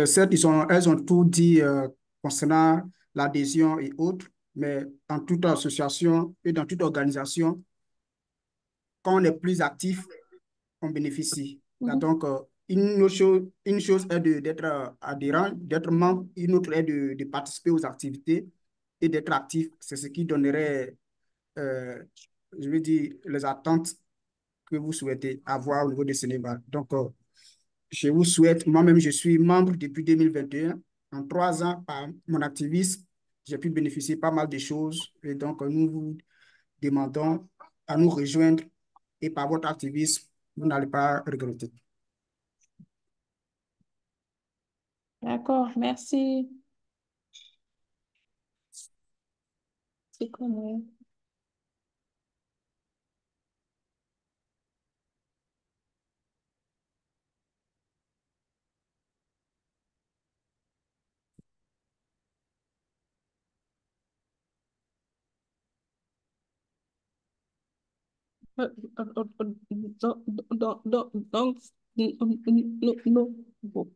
certes, elles ont tout dit concernant l'adhésion et autres, mais dans toute association et dans toute organisation, quand on est plus actif, on bénéficie. Donc, une chose est d'être adhérent, d'être membre, une autre est de participer aux activités et d'être actif. C'est ce qui donnerait, je veux dire, les attentes que vous souhaitez avoir au niveau de Sénégal. Donc, je vous souhaite, moi-même, je suis membre depuis 2021. En 3 ans, par mon activisme, j'ai pu bénéficier pas mal de choses. Et donc, nous vous demandons à nous rejoindre et par votre activisme, vous n'allez pas regretter. D'accord, merci. C'est comment? Donc,